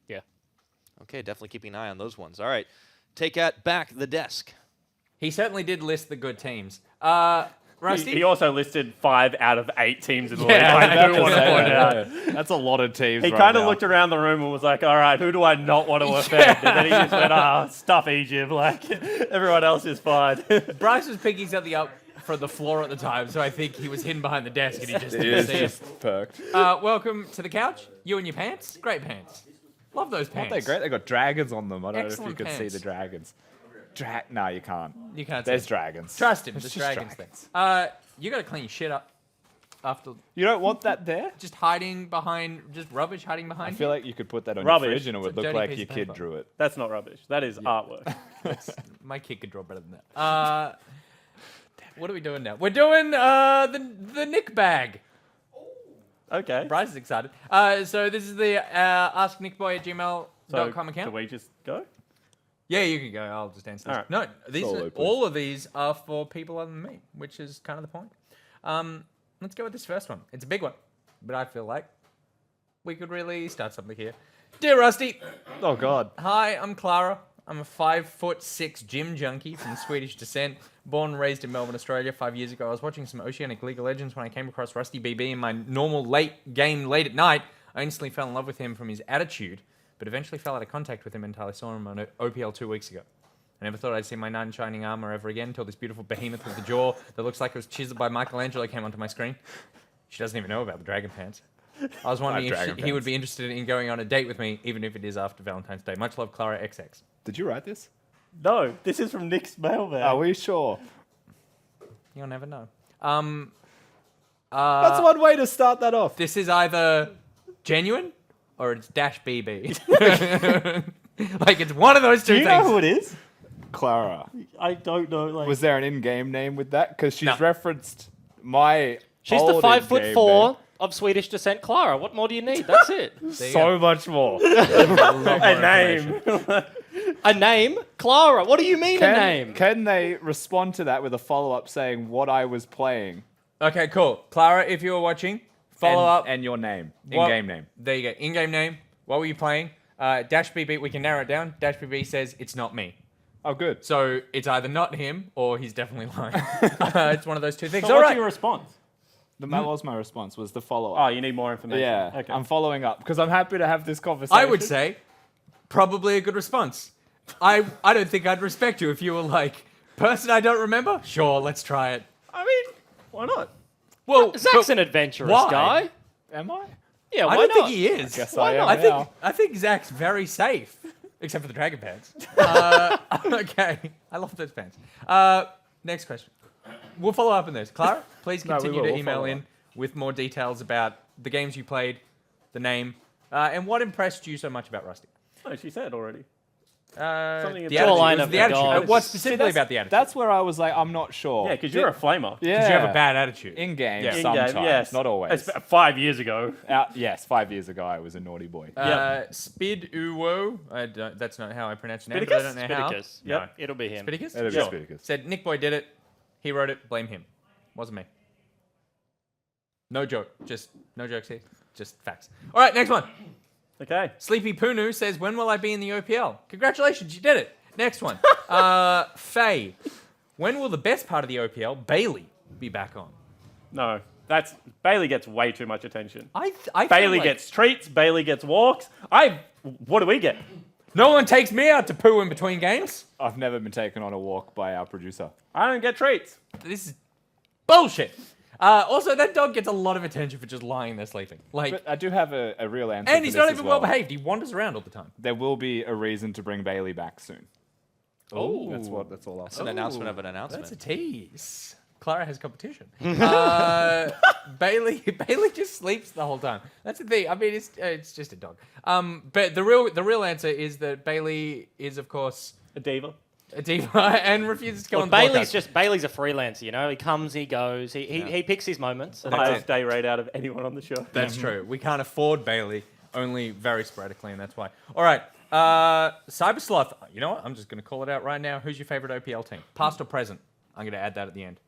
Yeah. Okay, definitely keeping an eye on those ones. All right. Take at back the desk. He certainly did list the good teams. Rusty? He also listed 5 out of 8 teams in the league. Yeah, I do want to point out. That's a lot of teams. He kind of looked around the room and was like, all right, who do I not want to offend? And then he just went, stuff Egypt. Like, everyone else is fine. Bryce was picking something up from the floor at the time, so I think he was hidden behind the desk and he just didn't see it. Perked. Welcome to the couch. You and your pants. Great pants. Love those pants. Aren't they great? They got dragons on them. I don't know Excellent if you could see pants. the dragons. No, you can't. You can't There's see. dragons. Trust him. It's There's just dragons dragons. there. You got to clean your shit up after You don't want that there? just hiding behind, just rubbish hiding behind I feel like you could put that on Rubbish. your fridge and it It's a would look dirty like piece your of kid paper. drew it. That's not rubbish. That is artwork. My kid could draw better than that. What are we doing now? We're doing the Nick bag. Okay. Bryce is excited. So this is the asknickboy@gmail.com account. Do we just go? Yeah, you can go. I'll just answer this. Alright. No, these Solo, are, please. all of these are for people other than me, which is kind of the point. Let's go with this first one. It's a big one, but I feel like we could really start something here. Dear Rusty, Oh, God. hi, I'm Clara. I'm a 5'6" gym junkie from Swedish descent, born and raised in Melbourne, Australia. 5 years ago, I was watching some Oceanic League of Legends when I came across Rusty BB in my normal game late at night. I instantly fell in love with him from his attitude, but eventually fell out of contact with him until I saw him on OPL 2 weeks ago. I never thought I'd see my knight in shining armor ever again until this beautiful behemoth with the jaw that looks like it was chiseled by Michelangelo came onto my screen. She doesn't even know about the dragon pants. I was wondering if he would be interested in going on a date with me, even if it is after Valentine's Day. Much love, Clara XX. Did you write this? No, this is from Nick's mailbag. Are we sure? You'll never know. That's one way to start that off. This is either genuine or it's dash BB. Like it's one of those two Do you things. know who it is? Clara. I don't know. Like, Was there an in-game name with that? Because she's No. referenced my She's the old 5'4" in-game of Swedish descent Clara. What more do you need? That's it. name. There you So much more. a name. A name? Clara. What do you mean a name? Can they respond to that with a follow-up saying what I was playing? Okay, cool. Clara, if you were watching, follow up. And your name. What- In-game name. There you go. In-game name. What were you playing? Dash BB, we can narrow it down. Dash BB says it's not me. Oh, good. So it's either not him or he's definitely lying. It's one of those two things. So All what's right. your response? That was my response, was the follow-up. Oh, you need more information. Yeah, Okay. I'm following up because I'm happy to have this conversation. I would say probably a good response. I don't think I'd respect you if you were like, person I don't remember? Sure, let's try it. I mean, why not? Well, Zach's but an adventurous why? guy. Am I? Yeah, why I don't not? think he is. Guess Why I am not? now. I think Zach's very safe, except for the dragon pants. Okay, I love those pants. Next question. We'll follow up on this. Clara, please No, we continue will. to We'll email follow in up. with more details about the games you played, the name, and what impressed you so much about Rusty. Oh, she said already. The Something about- attitude. Jawline It was of the the attitude. gods. What specifically about the attitude? That's where I was like, I'm not sure. Yeah, because you're a flamer. Yeah. Because you have a bad attitude. In-game, Yeah. sometimes, yes. not always. It's 5 years ago. Yes, 5 years ago, I was a naughty boy. Spid Uwo. That's not how I pronounce your name. But I don't know how. Spiticus. No. Yep, it'll be him. Spiticus? It'll be Sure. Spiticus. Said Nick Boy did it. He wrote it. Blame him. Wasn't me. No joke. Just no jokes here. Just facts. All right, next one. Okay. Sleepy Punu says, when will I be in the OPL? Congratulations, you did it. Next one. Faye. When will the best part of the OPL, Bailey, be back on? No, that's Bailey gets way too much attention. I feel Bailey like gets treats. Bailey gets walks. What do we get? no one takes me out to poo in between games. I've never been taken on a walk by our producer. I don't get treats. This is bullshit. Also, that dog gets a lot of attention for just lying there sleeping. Like, But I do have a real answer. and for he's this not as even well. well behaved. He wanders around all the time. There will be a reason to bring Bailey back soon. Oh, That's all I'll It's say. an announcement of an announcement. that's a tease. Clara has competition. Bailey just sleeps the whole time. That's the thing. I mean, it's just a dog. But the real answer is that Bailey is, of course, A diva. a diva and refuses to go Well, on the Bailey's podcast. Bailey's a freelancer, you know. He comes, he goes, he picks his moments. And Highest day rate out of anyone on the show. That's true. We can't afford Bailey, only very sporadically, and that's why. All right. Cyber Sloth. You know what? I'm just going to call it out right now. Who's your favorite OPL team? Past or present? I'm going to add that at the end.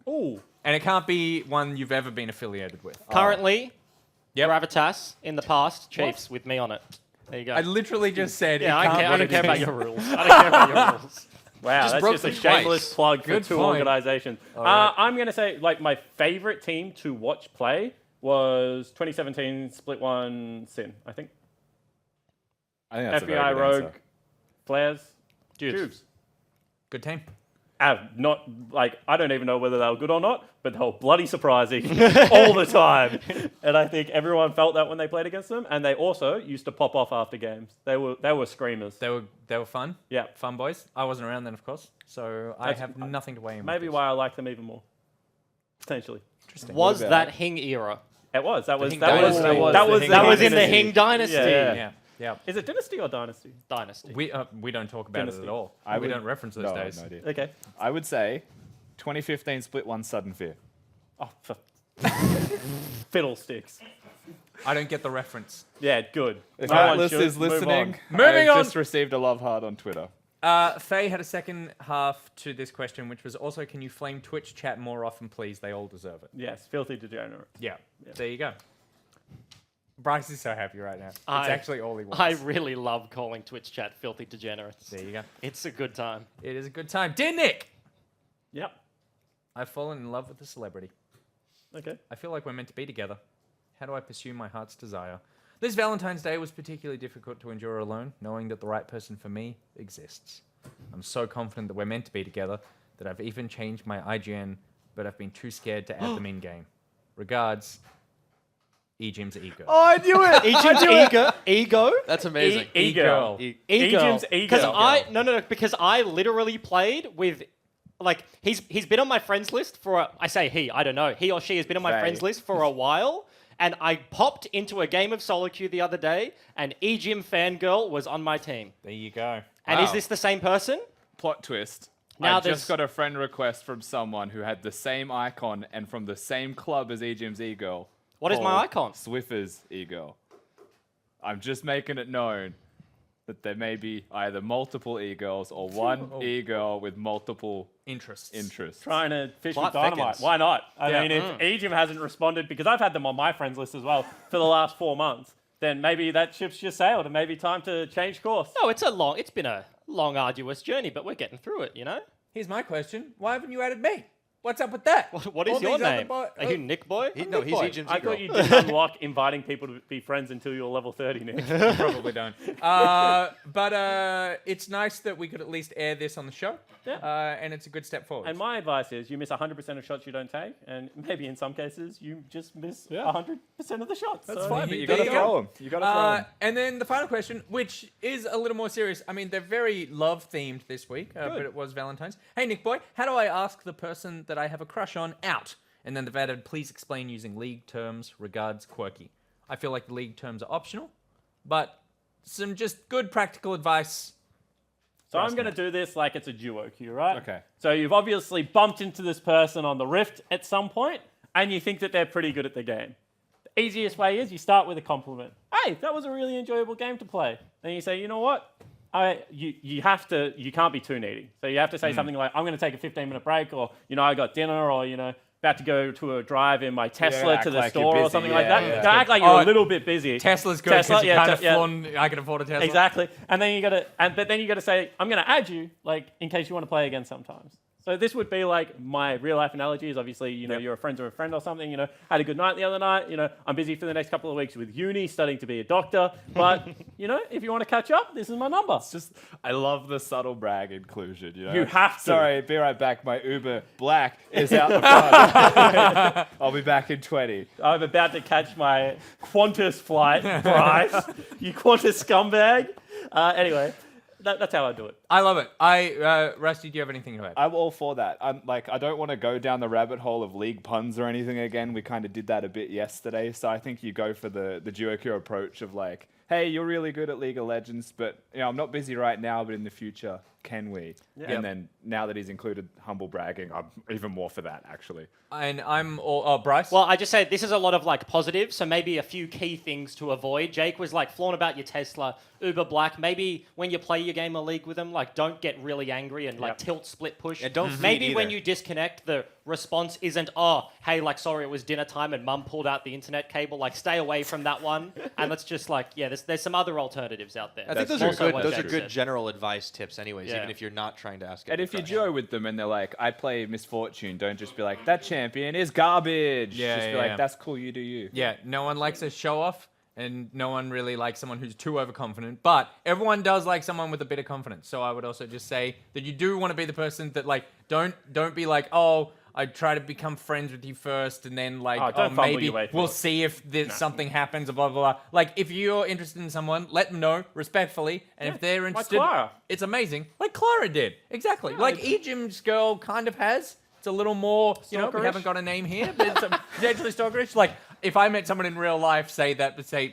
Ooh. And it can't be one you've ever been affiliated with. currently, Yep. Gravitas. In the past, Chiefs with me on it. There you go. I literally just said. yeah, it can't I don't win care about against- your rules. I don't care about your rules. Wow, Just that's broke just a them twice. shameless plug for Good two point. organizations. right. I'm going to say, like, my favorite team to watch play was 2017 Split 1 Sin, I think. I think that's a very FBI good Rogue, answer. Flares, Juves. Juves. Good team. Not like I don't even know whether they were good or not, but they were bloody surprising all the time. And I think everyone felt that when they played against them. And they also used to pop off after games. They were screamers. They were fun. Yeah, Fun boys. I wasn't around then, of course, so I That's- have nothing to weigh in. with maybe this. why I like them even more. Potentially, Interesting. Was about- that Hing era? it was. That was Hing that was Dynasty. that was That was in the dynasty. Hing Dynasty. Yeah. Yeah. Is it dynasty or dynasty? Dynasty. We don't talk about it Dynasty. at all. I We would- don't reference those No, I have days. no idea. Okay. I would say 2015 Split 1 Sudden Fear. Oh, for fiddlesticks. I don't get the reference. Yeah, good. If No one Atlas should. is Move on. listening, Moving I've on. just received a love heart on Twitter. Faye had a second half to this question, which was also, can you flame Twitch chat more often, please? They all deserve it. Yes, filthy degenerate. Yeah. There you go. Bryce is so happy right now. It's I- actually all he wants. I really love calling Twitch chat filthy degenerates. There you go. It's a good time. It is a good time. Dear Nick, Yep. I've fallen in love with a celebrity. Okay. I feel like we're meant to be together. How do I pursue my heart's desire? This Valentine's Day was particularly difficult to endure alone, knowing that the right person for me exists. I'm so confident that we're meant to be together that I've even changed my IGN, but I've been too scared to add them in game. Regards, eJim's ego. Oh, I knew it! Ejim's ego? That's amazing. E-girl. Ego. Ejim's ego. Because I literally played with, like, he's been on my friends list for, I say he, I don't know, he or she has been on my Faye. friends list for a while, and I popped into a game of solo queue the other day, and Ejim fangirl was on my team. There you go. And is Wow. this the same person? Plot twist. Now I there's- just got a friend request from someone who had the same icon and from the same club as eJim's e-girl. What is my called icon? Swiffer's e-girl. I'm just making it known that there may be either multiple e-girls or one Oh. e-girl with multiple Interests. interests. Trying to fish Plot with dynamite. thickens. Why not? I Yeah. mean, if Ejim hasn't responded, because I've had them on my friends list as well for the last 4 months, then maybe that ship's just sailed and maybe time to change course. No, it's been a long, arduous journey, but we're getting through it, you know? Here's my question. Why haven't you added me? What's up with that? What is All your these other name? boy- Are you Nick Boy? No, he's Boy. Ejim's I e-girl. thought you didn't unlock inviting people to be friends until you're level 30, Nick. Probably don't. But it's nice that we could at least air this on the show. Yeah. And it's a good step forward. And my advice is you miss 100% of shots you don't take, and maybe in some cases you just miss Yeah. 100% of the shots. That's So- fine, but you there gotta you go. throw them. You gotta throw them. And then the final question, which is a little more serious. I mean, they're very love themed this week, but it was Valentine's. Hey, Nick Boy, how do I ask the person that I have a crush on out? And then they've added, please explain using league terms. Regards, Quirky. I feel like the league terms are optional, but some just good practical advice. So I'm going to do this like it's a duo queue, right? Okay. So you've obviously bumped into this person on the Rift at some point, and you think that they're pretty good at the game. The easiest way is you start with a compliment. Hey, that was a really enjoyable game to play. Then you say, you know what? You can't be too needy. So you have to say something like, I'm going to take a 15-minute break, or, I got dinner, or, about to go to a drive in my Tesla act to the like you're store or busy, something yeah, like that. yeah. So act like you're Oh, a little bit busy. Tesla's good because you yeah, can't yeah. I can afford a Tesla. Exactly. And then but then you gotta say, I'm gonna add you, like, in case you want to play again sometimes. So this would be like my real life analogy is obviously, you're a friend of a friend or something, had a good night the other night, I'm busy for the next couple of weeks with uni, studying to be a doctor. But, if you want to catch up, this is my number. It's just, I love the subtle brag inclusion, You have to. Sorry, be right back. My Uber Black is out the front. I'll be back in 20. I'm about to catch my Qantas flight, Bryce. You Qantas scumbag. Anyway, that's how I do it. I love it. Rusty, do you have anything to add? I'm all for that. I don't want to go down the rabbit hole of league puns or anything again. We kind of did that a bit yesterday. So I think you go for the duo queue approach of like, hey, you're really good at League of Legends, but I'm not busy right now, but in the future, can we? Yeah. And then now that he's included humble bragging, I'm even more for that, actually. And I'm all Bryce. Well, I just say this is a lot of like positives, so maybe a few key things to avoid. Jake was like flaunt about your Tesla, Uber Black. Maybe when you play your game of League with him, like don't get really angry and like tilt split push. Yeah, don't feed maybe when either. you disconnect, the response isn't, oh, hey, like sorry, it was dinner time and mum pulled out the internet cable. Like stay away from that one. And let's just like, yeah, there's some other alternatives out there. I think those are Also good. what Those are Jake good said. general advice tips, anyways. Yeah. Even if you're not trying to ask. And any if you questions. duo with them and they're like, I play Misfortune, don't just be like, that champion is garbage. Yeah, just be yeah, like, yeah. that's cool, you do you. Yeah, no one likes a show off, and no one really likes someone who's too overconfident. But everyone does like someone with a bit of confidence. So I would also just say that you do want to be the person that like don't be like, oh, I try to become friends with you first, and then like, Oh, don't fumble maybe your way through we'll it. see if there's something happens, or blah blah blah. Like if you're interested in someone, let them know respectfully, and if they're interested, Clara. it's amazing. Like Clara did, exactly. like Ejim's girl kind of has. It's a little more, we Stalkerish? haven't got a name here, but it's potentially stalkerish. Like, if I met someone in real life, say,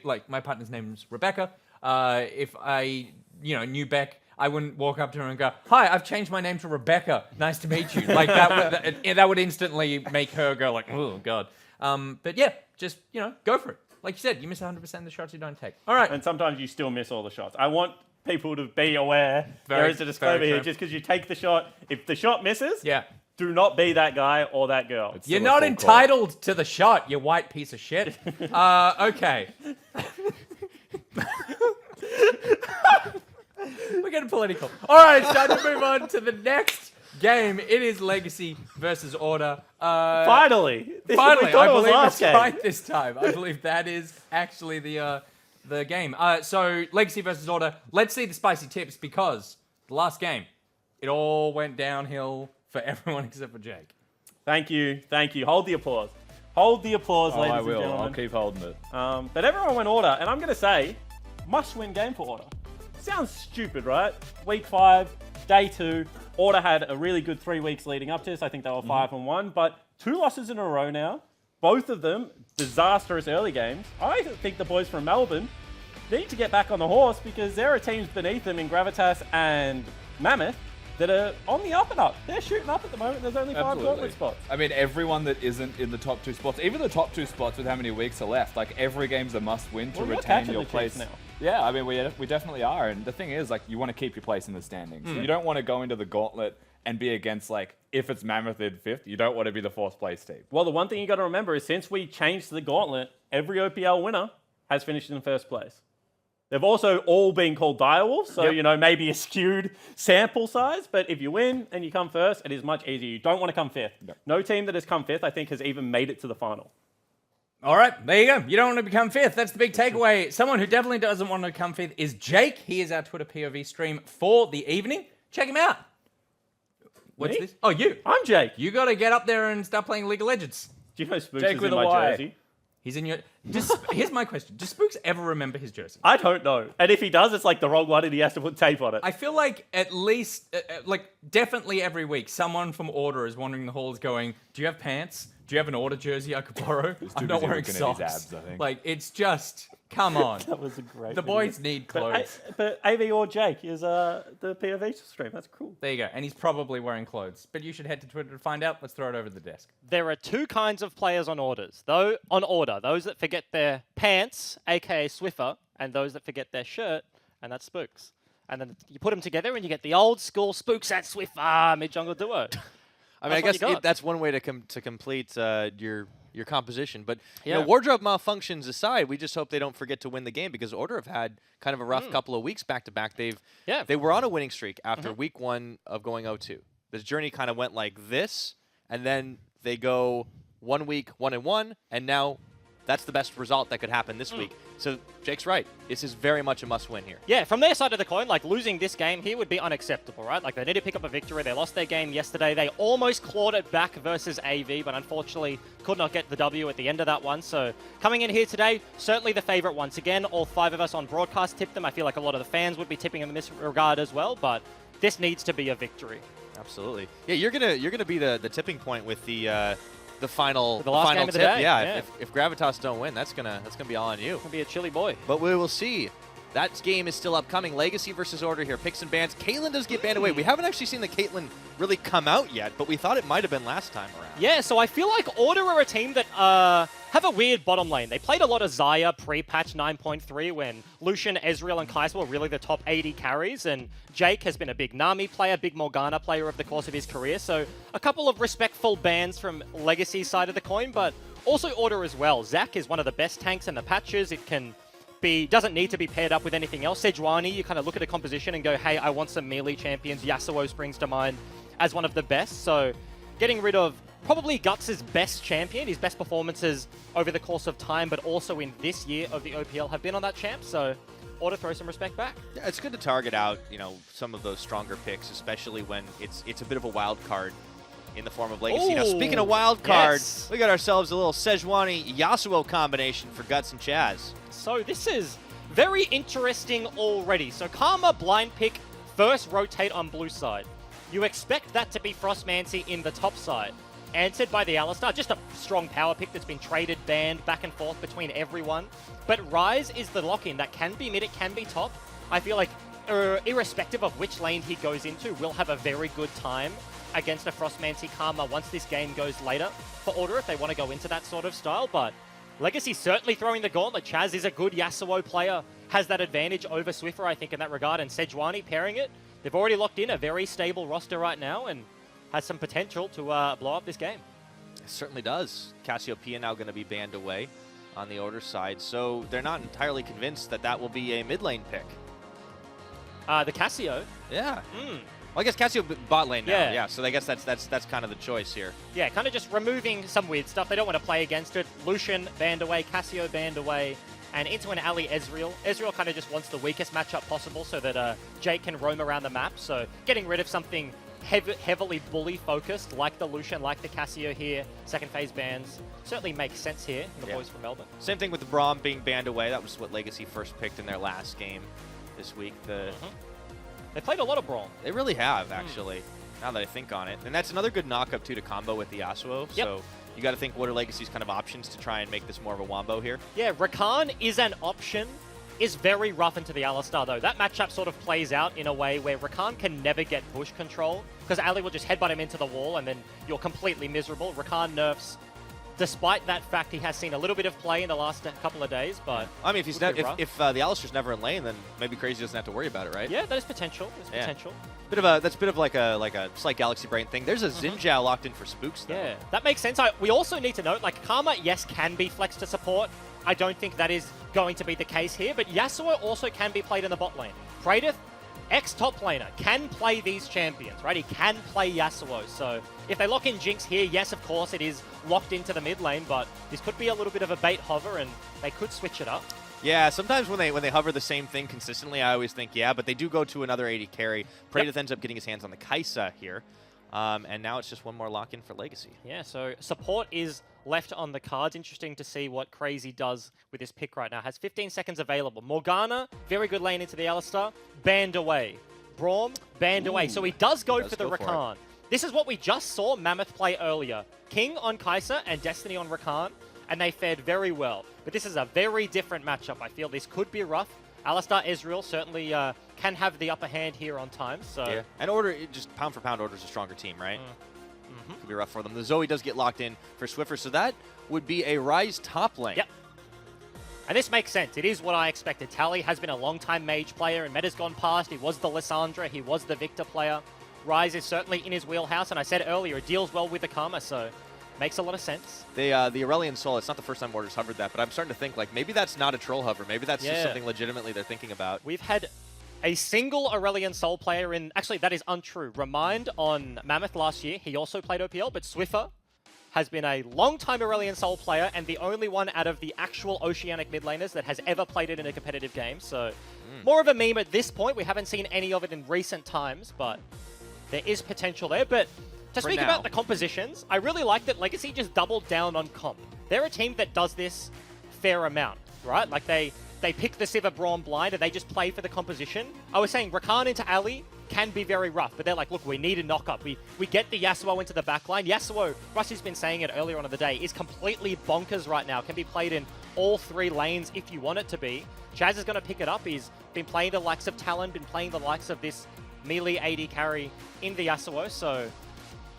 like, my partner's name's Rebecca, if I, knew Beck, I wouldn't walk up to her and go, hi, I've changed my name to Rebecca. Nice to meet you. Like, that would instantly make her go like, oh, God. But yeah, just, go for it. Like you said, you miss 100% of the shots you don't take. All right. And sometimes you still miss all the shots. I want people to be aware there Very- is a disclaimer very here. true. Just because you take the shot, if the shot misses, Yeah. do not be that guy or that girl. It's You're still a not full entitled to the shot, you white piece of shit. Okay. We're getting political. All right, it's time to move on to the next game. It is Legacy versus Order. Finally. This Finally, we thought I it was believe last it's game. right this time. I believe that is actually the game. So Legacy versus Order. Let's see the spicy tips because the last game, it all went downhill for everyone except for Jake. Thank you. Hold the applause. Hold the applause, Oh, ladies I and will. gentlemen. I'll keep holding it. But everyone went Order, and I'm going to say, must-win game for Order. Sounds stupid, right? Week 5, day 2. Order had a really good 3 weeks leading up to this. I think they were 5-1, but 2 losses in a row now. Both of them disastrous early games. I think the boys from Melbourne need to get back on the horse because there are teams beneath them in Gravitas and Mammoth that are on the up and up. They're shooting up at the moment. There's only 5 gauntlet spots. I mean, everyone that isn't in the top 2 spots, even the top 2 spots with how many weeks are left, like every game's a must-win to Well, we're retain catching your the place. Chiefs now. Yeah, I mean, we definitely are. And the thing is, like, you want to keep your place in the standings. You don't want to go into the gauntlet and be against, like, if it's Mammoth in 5th, you don't want to be the 4th place team. Well, the one thing you got to remember is since we changed the gauntlet, every OPL winner has finished in first place. They've also all been called direwolves, so, maybe a skewed sample size, but if you win and you come first, it is much easier. You don't want to come 5th. No team that has come 5th, I think, has even made it to the final. All right, there you go. You don't want to become 5th. That's the big takeaway. Someone who definitely doesn't want to become 5th is Jake. He is our Twitter POV stream for the evening. Check him out. What's Me? this? Oh, you. I'm Jake. You got to get up there and start playing League of Legends. Do you know Spooks Jake is with in a my Y. jersey? He's in your... Here's my question. Does Spooks ever remember his jersey? I don't know. And if he does, it's like the wrong one and he has to put tape on it. I feel like at least, definitely every week, someone from Order is wandering the halls going, do you have pants? Do you have an Order jersey I could borrow? I'm not busy wearing looking at his socks. abs, I think. Like, it's just, come on. That was a great The video. boys need clothes. But AV or Jake is the POV stream. That's cool. There you go. And he's probably wearing clothes. But you should head to Twitter to find out. Let's throw it over the desk. There are 2 kinds of players on Order. Those that forget their pants, aka Swiffer, and those that forget their shirt, and that's Spooks. And then you put them together and you get the old school Spooks and Swiffer mid-jungle duo. I mean, I That's what guess you got. that's one way to complete your composition. But Yeah. wardrobe malfunctions aside, we just hope they don't forget to win the game because Order have had kind of a rough couple of weeks back to back. They were on a winning streak after week 1 of going 0-2. This journey kind of went like this, and then they go 1 week 1-1, and now that's the best result that could happen this week. So Jake's right. This is very much a must-win here. Yeah, from their side of the coin, like losing this game here would be unacceptable, right? Like they need to pick up a victory. They lost their game yesterday. They almost clawed it back versus AV, but unfortunately could not get the W at the end of that one. So coming in here today, certainly the favorite once again. All 5 of us on broadcast tipped them. I feel like a lot of the fans would be tipping in this regard as well, but this needs to be a victory. Absolutely. Yeah, you're gonna be the tipping point with the final The last final game of the tip. day, Yeah, yeah. If Gravitas don't win, that's gonna be all on you. Gonna be a chilly boy. But we will see That game is still upcoming. Legacy versus Order here. Picks and bans. Caitlyn does get banned away. We haven't actually seen the Caitlyn really come out yet, but we thought it might have been last time around. Yeah, so I feel like Order are a team that have a weird bottom lane. They played a lot of Xayah pre-patch 9.3 when Lucian, Ezreal, and Kai'Sa were really the top 80 carries, and Jake has been a big Nami player, big Morgana player over the course of his career, so a couple of respectful bans from Legacy's side of the coin, but also Order as well. Zac is one of the best tanks in the patches. It doesn't need to be paired up with anything else. Sejuani, you kind of look at a composition and go, hey, I want some melee champions. Yasuo springs to mind as one of the best. So getting rid of probably Guts' best champion, his best performances over the course of time, but also in this year of the OPL have been on that champ. So Order throw some respect back. Yeah, it's good to target out, some of those stronger picks, especially when it's a bit of a wild card in the form of Legacy. Ooh, now, speaking of wild cards, yes. we got ourselves a little Sejuani Yasuo combination for Guts and Chaz. So this is very interesting already. So Karma blind pick, first rotate on blue side. You expect that to be Frostmancy in the top side. Answered by the Alistar, just a strong power pick that's been traded, banned, back and forth between everyone. But Ryze is the lock-in. That can be mid, it can be top. I feel like, irrespective of which lane he goes into, we'll have a very good time against a Frostmancy Karma once this game goes later for Order if they want to go into that sort of style. But Legacy certainly throwing the gauntlet. Chaz is a good Yasuo player, has that advantage over Swiffer, I think, in that regard, and Sejuani pairing it. They've already locked in a very stable roster right now and has some potential to blow up this game. It certainly does. Cassiopeia now going to be banned away on the Order side, so they're not entirely convinced that that will be a mid lane pick. The Cassio? Yeah. Well, I guess Cassio bot lane now. Yeah. Yeah, so I guess that's kind of the choice here. Yeah, kind of just removing some weird stuff. They don't want to play against it. Lucian banned away, Cassio banned away, and into an alley Ezreal. Ezreal kind of just wants the weakest matchup possible so that Jake can roam around the map. So getting rid of something heavily bully focused like the Lucian, like the Cassio here, second phase bans, certainly makes sense here in the boys from Melbourne. Same thing with the Braum being banned away. That was what Legacy first picked in their last game this week. They played a lot of Braum. They really have, actually, now that I think on it. And that's another good knock-up, too, to combo with the Yasuo. Yep. So you got to think what are Legacy's kind of options to try and make this more of a wombo here. Yeah, Rakan is an option. Is very rough into the Alistar, though. That matchup sort of plays out in a way where Rakan can never get bush control, because Ali will just headbutt him into the wall, and then you're completely miserable. Rakan nerfs. Despite that fact, he has seen a little bit of play in the last couple of days, but I mean, if the Alistar's never in lane, then maybe Crazy doesn't have to worry about it, right? yeah, that is potential. There's potential. That's a bit of like a slight Galaxy Brain thing. There's a Xin Zhao locked in for spooks, though. Yeah, that makes sense. We also need to note, like, Karma, yes, can be flexed to support. I don't think that is going to be the case here, but Yasuo also can be played in the bot lane. Praedyth, ex-top laner, can play these champions, right? He can play Yasuo, so if they lock in Jinx here, yes, of course, it is locked into the mid lane, but this could be a little bit of a bait hover, and they could switch it up. Yeah, sometimes when they hover the same thing consistently, I always think, yeah, but they do go to another 80 carry. Praedyth ends up getting his hands on the Kai'Sa here, and now it's just one more lock-in for Legacy. Yeah, so support is left on the cards. Interesting to see what Crazy does with this pick right now. Has 15 seconds available. Morgana, very good lane into the Alistar, banned away. Braum, banned away. So he does go for the Rakan. This is what we just saw Mammoth play earlier. King on Kai'Sa and Destiny on Rakan, and they fared very well. But this is a very different matchup. I feel this could be rough. Alistar Ezreal certainly can have the upper hand here on time. So yeah. And Order, just pound for pound, Order's a stronger team, right? Could be rough for them. The Zoe does get locked in for Swiffer, so that would be a Ryze top lane. Yep. And this makes sense. It is what I expected. Tally has been a long-time mage player, and Meta's gone past. He was the Lissandra. He was the Victor player. Ryze is certainly in his wheelhouse, and I said earlier, it deals well with the Karma, so makes a lot of sense. The Aurelion Soul, it's not the first time Order's hovered that, but I'm starting to think, like, maybe that's not a troll hover. Maybe that's just something legitimately they're thinking about. We've had a single Aurelion Soul player in... Actually, that is untrue. Remind on Mammoth last year, he also played OPL, but Swiffer has been a long-time Aurelion Soul player and the only one out of the actual Oceanic mid laners that has ever played it in a competitive game. So more of a meme at this point. We haven't seen any of it in recent times, but there is potential there. But to speak about the compositions, I really like that Legacy just doubled down on comp. They're a team that does this fair amount, right? Like they pick the Sivir Braum blind and they just play for the composition. I was saying Rakan into Ali can be very rough, but they're like, look, we need a knock-up. We get the Yasuo into the backline. Yasuo, Rusty's been saying it earlier on in the day, is completely bonkers right now. Can be played in all 3 lanes if you want it to be. Chaz is going to pick it up. He's been playing the likes of Talon, been playing the likes of this melee AD carry in the Yasuo, so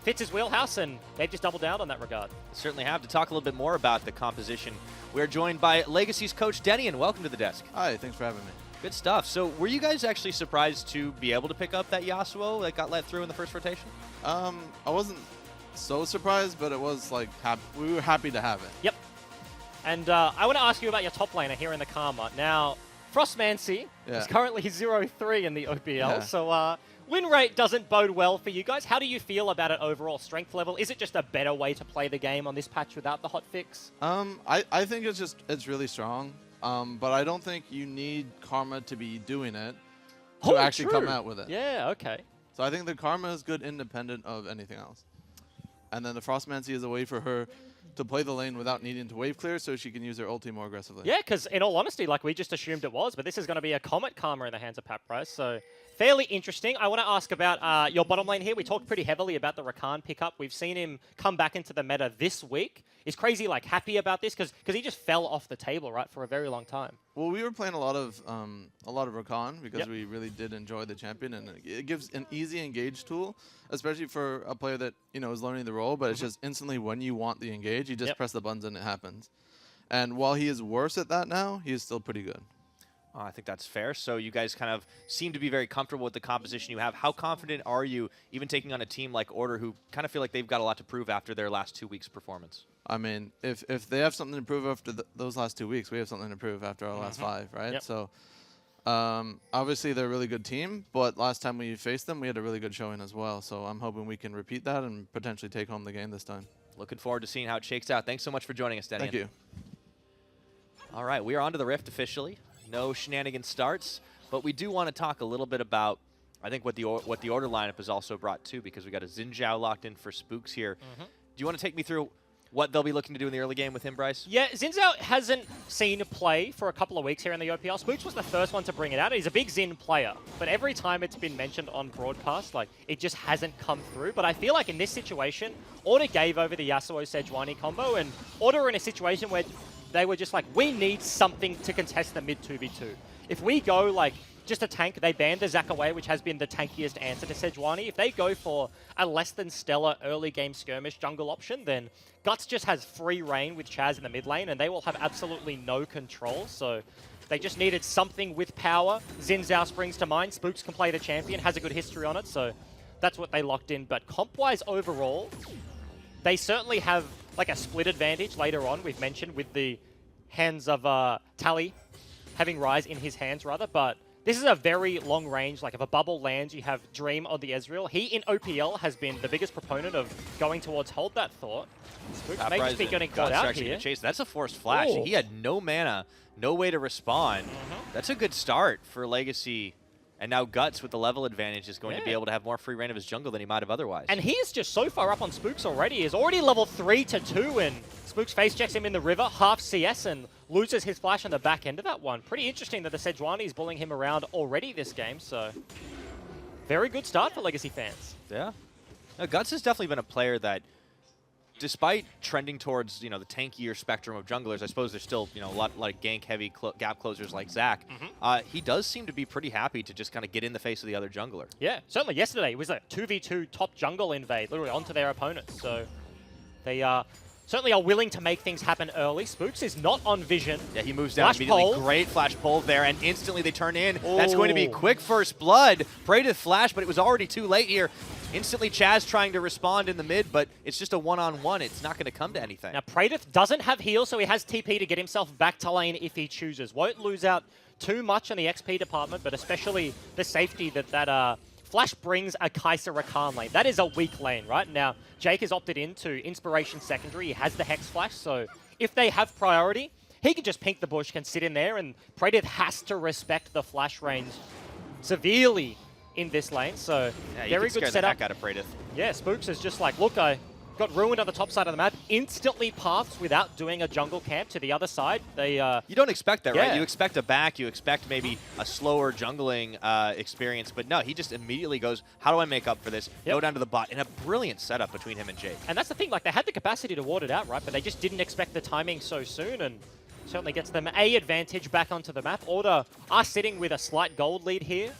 fits his wheelhouse, and they've just doubled down on that regard. Certainly have. To talk a little bit more about the composition, we're joined by Legacy's coach Denny, and welcome to the desk. Hi, thanks for having me. Good stuff. So were you guys actually surprised to be able to pick up that Yasuo that got let through in the first rotation? I wasn't so surprised, but it was like we were happy to have it. Yep. And I want to ask you about your top laner here in the Karma. Now, Frostmancy is currently 0-3 in the OPL, so win rate doesn't bode well for you guys. How do you feel about it overall? Strength level? Is it just a better way to play the game on this patch without the hotfix? I think it's really strong, but I don't think you need Karma to be doing it to actually come out with it. Yeah, okay. So I think the Karma is good independent of anything else. And then the Frostmancy is a way for her to play the lane without needing to wave clear so she can use her ulti more aggressively. Yeah, because in all honesty, like we just assumed it was, but this is going to be a Comet Karma in the hands of Paprise, so fairly interesting. I want to ask about your bottom lane here. We talked pretty heavily about the Rakan pickup. We've seen him come back into the meta this week. Is Crazy like happy about this? Because he just fell off the table, right, for a very long time. Well, we were playing a lot of Rakan because we really did enjoy the champion, and it gives an easy engage tool, especially for a player that is learning the role. But it's just instantly when you want the engage, you just press the buttons and it happens. And while he is worse at that now, he is still pretty good. I think that's fair. So you guys kind of seem to be very comfortable with the composition you have. How confident are you, even taking on a team like Order, who kind of feel like they've got a lot to prove after their last 2 weeks' performance? I mean, if they have something to prove after those last 2 weeks, we have something to prove after our last 5, right? Yep. So obviously they're a really good team, but last time we faced them, we had a really good showing as well. So I'm hoping we can repeat that and potentially take home the game this time. Looking forward to seeing how it shakes out. Thanks so much for joining us, Denny. Thank you. All right, we are on to the Rift officially. No shenanigans starts, but we do want to talk a little bit about, I think, what the Order lineup has also brought too, because we got a Xin Zhao locked in for Spooks here. Do you want to take me through what they'll be looking to do in the early game with him, Bryce? Yeah, Xin Zhao hasn't seen play for a couple of weeks here in the OPL. Spooks was the first one to bring it out. He's a big Xin player, but every time it's been mentioned on broadcast, like, it just hasn't come through. But I feel like in this situation, Order gave over the Yasuo-Sejuani combo, and Order are in a situation where they were just like, we need something to contest the mid 2v2. If we go like just a tank, they banned the Zac away, which has been the tankiest answer to Sejuani. If they go for a less than stellar early game skirmish jungle option, then Guts just has free reign with Chaz in the mid lane, and they will have absolutely no control. So they just needed something with power. Xin Zhao springs to mind. Spooks can play the champion, has a good history on it, so that's what they locked in. But comp-wise overall, they certainly have like a split advantage later on, we've mentioned, with the hands of Tally having Rise in his hands, rather. But this is a very long range. Like, if a bubble lands, you have Dream on the Ezreal. He, in OPL, has been the biggest proponent of going towards Hold That Thought. Spooks may just be getting caught out here. Chase. That's a forced flash. He had no mana, no way to respond. That's a good start for Legacy. And now Guts, with the level advantage, is going to be able to have more free reign of his jungle than he might have otherwise. And he is just so far up on Spooks already. He's already level 3-2, and Spooks face checks him in the river, half CS, and loses his flash on the back end of that one. Pretty interesting that the Sejuani is bullying him around already this game, so very good start for Legacy fans. Yeah. Now, Guts has definitely been a player that, despite trending towards, the tankier spectrum of junglers, I suppose there's still, a lot like gank-heavy gap closers like Zac. He does seem to be pretty happy to just kind of get in the face of the other jungler. Yeah, certainly yesterday it was a 2v2 top jungle invade, literally onto their opponents. So they certainly are willing to make things happen early. Spooks is not on vision. Yeah, he moves down flash immediately. Pole. Great flash pull there, and instantly they turn in. That's going to be quick first blood. Praedyth flash, but it was already too late here. Instantly Chaz trying to respond in the mid, but it's just a one-on-one. It's not going to come to anything. Now, Praedyth doesn't have heal, so he has TP to get himself back to lane if he chooses. Won't lose out too much in the XP department, but especially the safety that Flash brings a Kai'Sa Rakan lane. That is a weak lane, right? Now, Jake has opted into Inspiration Secondary. He has the Hex Flash, so if they have priority, he can just pink the bush, can sit in there, and Praedyth has to respect the flash range severely in this lane, so very good setup. The heck out of Praedyth. Yeah, Spooks is just like, look, I got ruined on the top side of the map, instantly paths without doing a jungle camp to the other side. They You don't expect that, right? You expect a back, you expect maybe a slower jungling experience, but no, he just immediately goes, how do I make up for this? Go down to the bot, and a brilliant setup between him and Jake. And that's the thing, like, they had the capacity to ward it out, right? But they just didn't expect the timing so soon, and Certainly gets them a advantage back onto the map. Order are sitting with a slight gold lead here.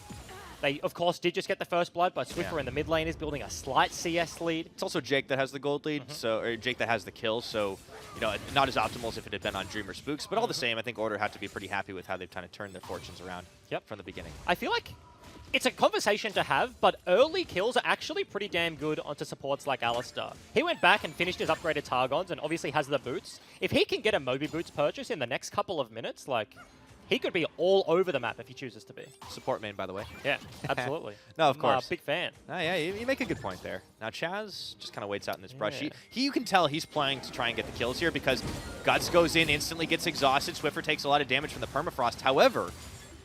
They, of course, did just get the first blood, but Swiffer in the mid lane is building a slight CS lead. It's also Jake that has the gold lead, or Jake that has the kill, so, you know, not as optimal as if it had been on Dream or Spooks, but all the same, I think Order had to be pretty happy with how they've kind of turned their fortunes around from the beginning. I feel like it's a conversation to have, but early kills are actually pretty damn good onto supports like Alistar. He went back and finished his upgraded Targons and obviously has the boots. If he can get a Moby Boots purchase in the next couple of minutes, like, he could be all over the map if he chooses to be. Support main, by the way. Yeah, absolutely. No, of course. Big fan. Oh, yeah, you make a good point there. Now, Chaz just kind of waits out in this brush. You can tell he's playing to try and get the kills here because Guts goes in, instantly gets exhausted. Swiffer takes a lot of damage from the permafrost. However,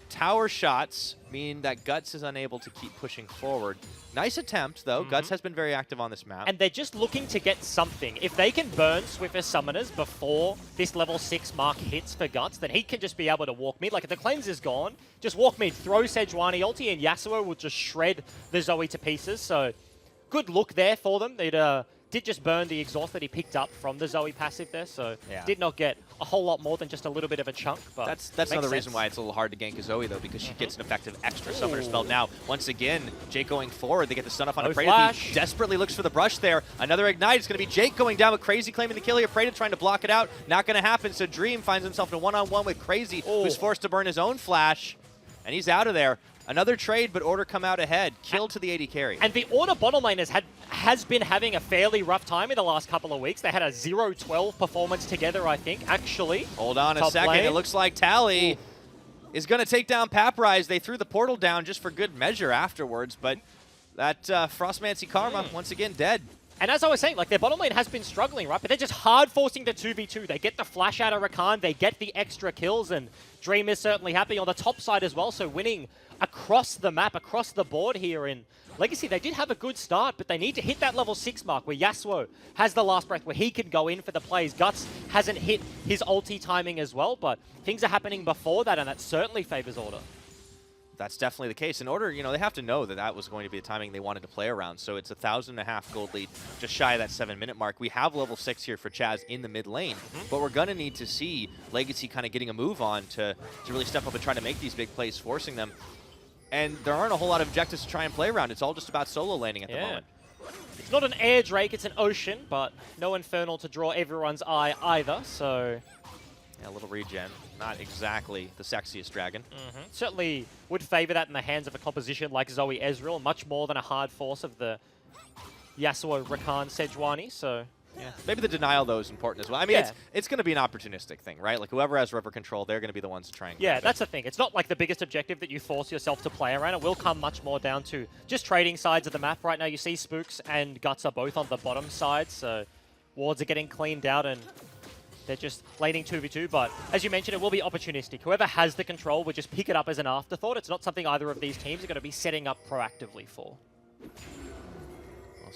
tower shots mean that Guts is unable to keep pushing forward. Nice attempt, though. Guts has been very active on this map. And they're just looking to get something. If they can burn Swiffer's summoners before this level 6 mark hits for Guts, then he can just be able to walk mid. Like, if the cleanse is gone, just walk mid, throw Sejuani ulti, and Yasuo will just shred the Zoe to pieces. So, good look there for them. It did just burn the exhaust that he picked up from the Zoe passive there, so did not get a whole lot more than just a little bit of a chunk. But that's another reason why it's a little hard to gank a Zoe, though, because she gets an effective extra summoner spell. Now, once again, Jake going forward, they get the stun off on a Preda. He desperately looks for the brush there. Another ignite. It's going to be Jake going down with Crazy claiming the kill here. Preda trying to block it out. Not going to happen, so Dream finds himself in a one-on-one with Crazy, who's forced to burn his own flash, and he's out of there. Another trade, but Order come out ahead. Kill to the AD carry. And the Order bottom lane has been having a fairly rough time in the last couple of weeks. They had a 0-12 performance together, I think, actually. Hold on a second. Lane. It looks like Tally is going to take down Paprise. They threw the portal down just for good measure afterwards, but that Frostmancy Karma, once again, dead. And as I was saying, like, their bottom lane has been struggling, right? But they're just hard forcing the 2v2. They get the flash out of Rakan, they get the extra kills, and Dream is certainly happy on the top side as well, so winning across the map, across the board here in Legacy. They did have a good start, but they need to hit that level 6 mark where Yasuo has the last breath, where he can go in for the plays. Guts hasn't hit his ulti timing as well, but things are happening before that, and that certainly favors Order. That's definitely the case. In Order, you know, they have to know that that was going to be the timing they wanted to play around. So it's 1,500 gold lead, just shy of that 7-minute mark. We have level 6 here for Chaz in the mid lane, but we're going to need to see Legacy kind of getting a move on to really step up and try to make these big plays, forcing them. And there aren't a whole lot of objectives to try and play around. It's all just about solo laning at the moment. It's not an air Drake, it's an ocean, but no Infernal to draw everyone's eye either, so... Yeah, a little regen. Not exactly the sexiest dragon. Certainly would favor that in the hands of a composition like Zoe Ezreal, much more than a hard force of the Yasuo, Rakan, Sejuani, so... Yeah. Maybe the denial, though, is important as well. I mean, it's going to be an opportunistic thing, right? Like, whoever has river control, they're going to be the ones to try and Yeah, that's the thing. It's not like the biggest objective that you force yourself to play around. It will come much more down to just trading sides of the map. Right now, you see Spooks and Guts are both on the bottom side, so wards are getting cleaned out, and they're just laning 2v2. But as you mentioned, it will be opportunistic. Whoever has the control would just pick it up as an afterthought. It's not something either of these teams are going to be setting up proactively for.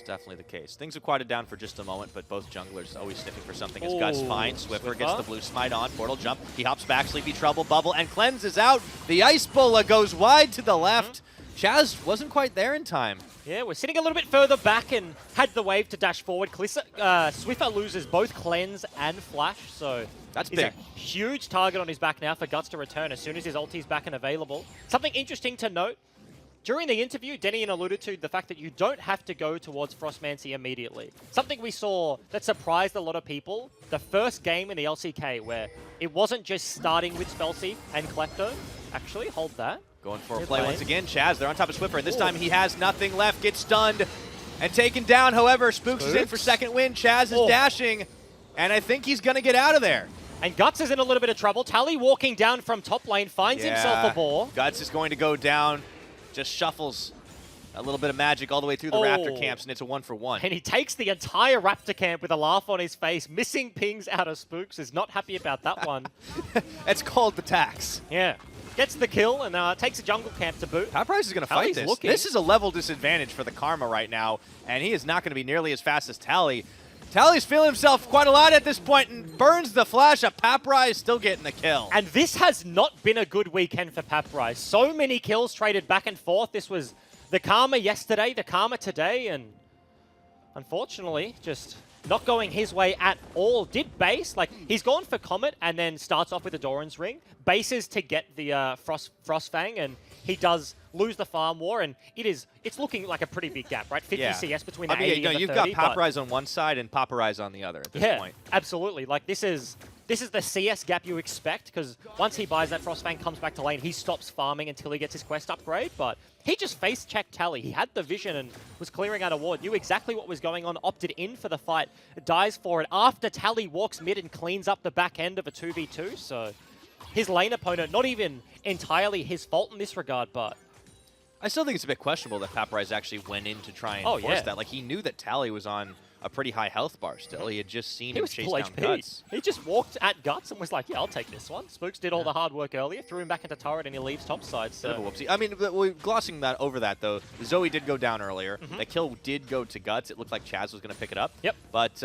Definitely the case. Things have quieted down for just a moment, but both junglers always sniffing for something as Guts finds. Swiffer gets the blue smite on, portal jump. He hops back, Sleepy Trouble, bubble, and cleanses out. The Ice Bulla goes wide to the left. Chaz wasn't quite there in time. Yeah, we're sitting a little bit further back and had the wave to dash forward. Swiffer loses both cleanse and flash, so that's big. A huge target on his back now for Guts to return as soon as his ulti's back and available. Something interesting to note, during the interview, Denian alluded to the fact that you don't have to go towards Frostmancy immediately. Something we saw that surprised a lot of people, the first game in the LCK where it wasn't just starting with Spellseek and Klepto. Actually, hold that. Going for a play once again, Chaz. They're on top of Swiffer, and this time he has nothing left. Gets stunned and taken down. However, Spooks is in for second win. Chaz is dashing, and I think he's going to get out of there. And Guts is in a little bit of trouble. Tally walking down from top lane, finds himself a ball. Guts is going to go down. Just shuffles a little bit of magic all the way through the Raptor camps, and it's a 1-for-1. And he takes the entire Raptor camp with a laugh on his face. Missing pings out of Spooks, is not happy about that one. It's called the tax. Yeah. Gets the kill and takes a jungle camp to boot. Paprise is going to fight this. This is a level disadvantage for the Karma right now, and he is not going to be nearly as fast as Tally. Tally's feeling himself quite a lot at this point and burns the flash of Paprise, still getting the kill. And this has not been a good weekend for Paprise. So many kills traded back and forth. This was the Karma yesterday, the Karma today, and unfortunately, just not going his way at all. Did base, like, he's gone for Comet and then starts off with the Doran's Ring. Bases to get the Frost Fang, and he does lose the farm war, and it's looking like a pretty big gap, right? 50 CS between the 80 and the 30. You've got Paparize on one side and Paparize on the other at this point. Absolutely. Like, this is the CS gap you expect, because once he buys that Frostfang, comes back to lane, he stops farming until he gets his quest upgrade, but he just face-checked Tally. He had the vision and was clearing out a ward, knew exactly what was going on, opted in for the fight, dies for it after Tally walks mid and cleans up the back end of a 2v2, so his lane opponent, not even entirely his fault in this regard, but I still think it's a bit questionable that Paparize actually went in to try and force that. Like, he knew that Tally was on a pretty high health bar still. He had just seen him chase down Guts. He just walked at Guts and was like, yeah, I'll take this one. Spooks did all the hard work earlier, threw him back into turret, and he leaves topside. So. Bit of a whoopsie. I mean, glossing that over that, though, Zoe did go down earlier. The kill did go to Guts. It looked like Chaz was going to pick it up. Yep. But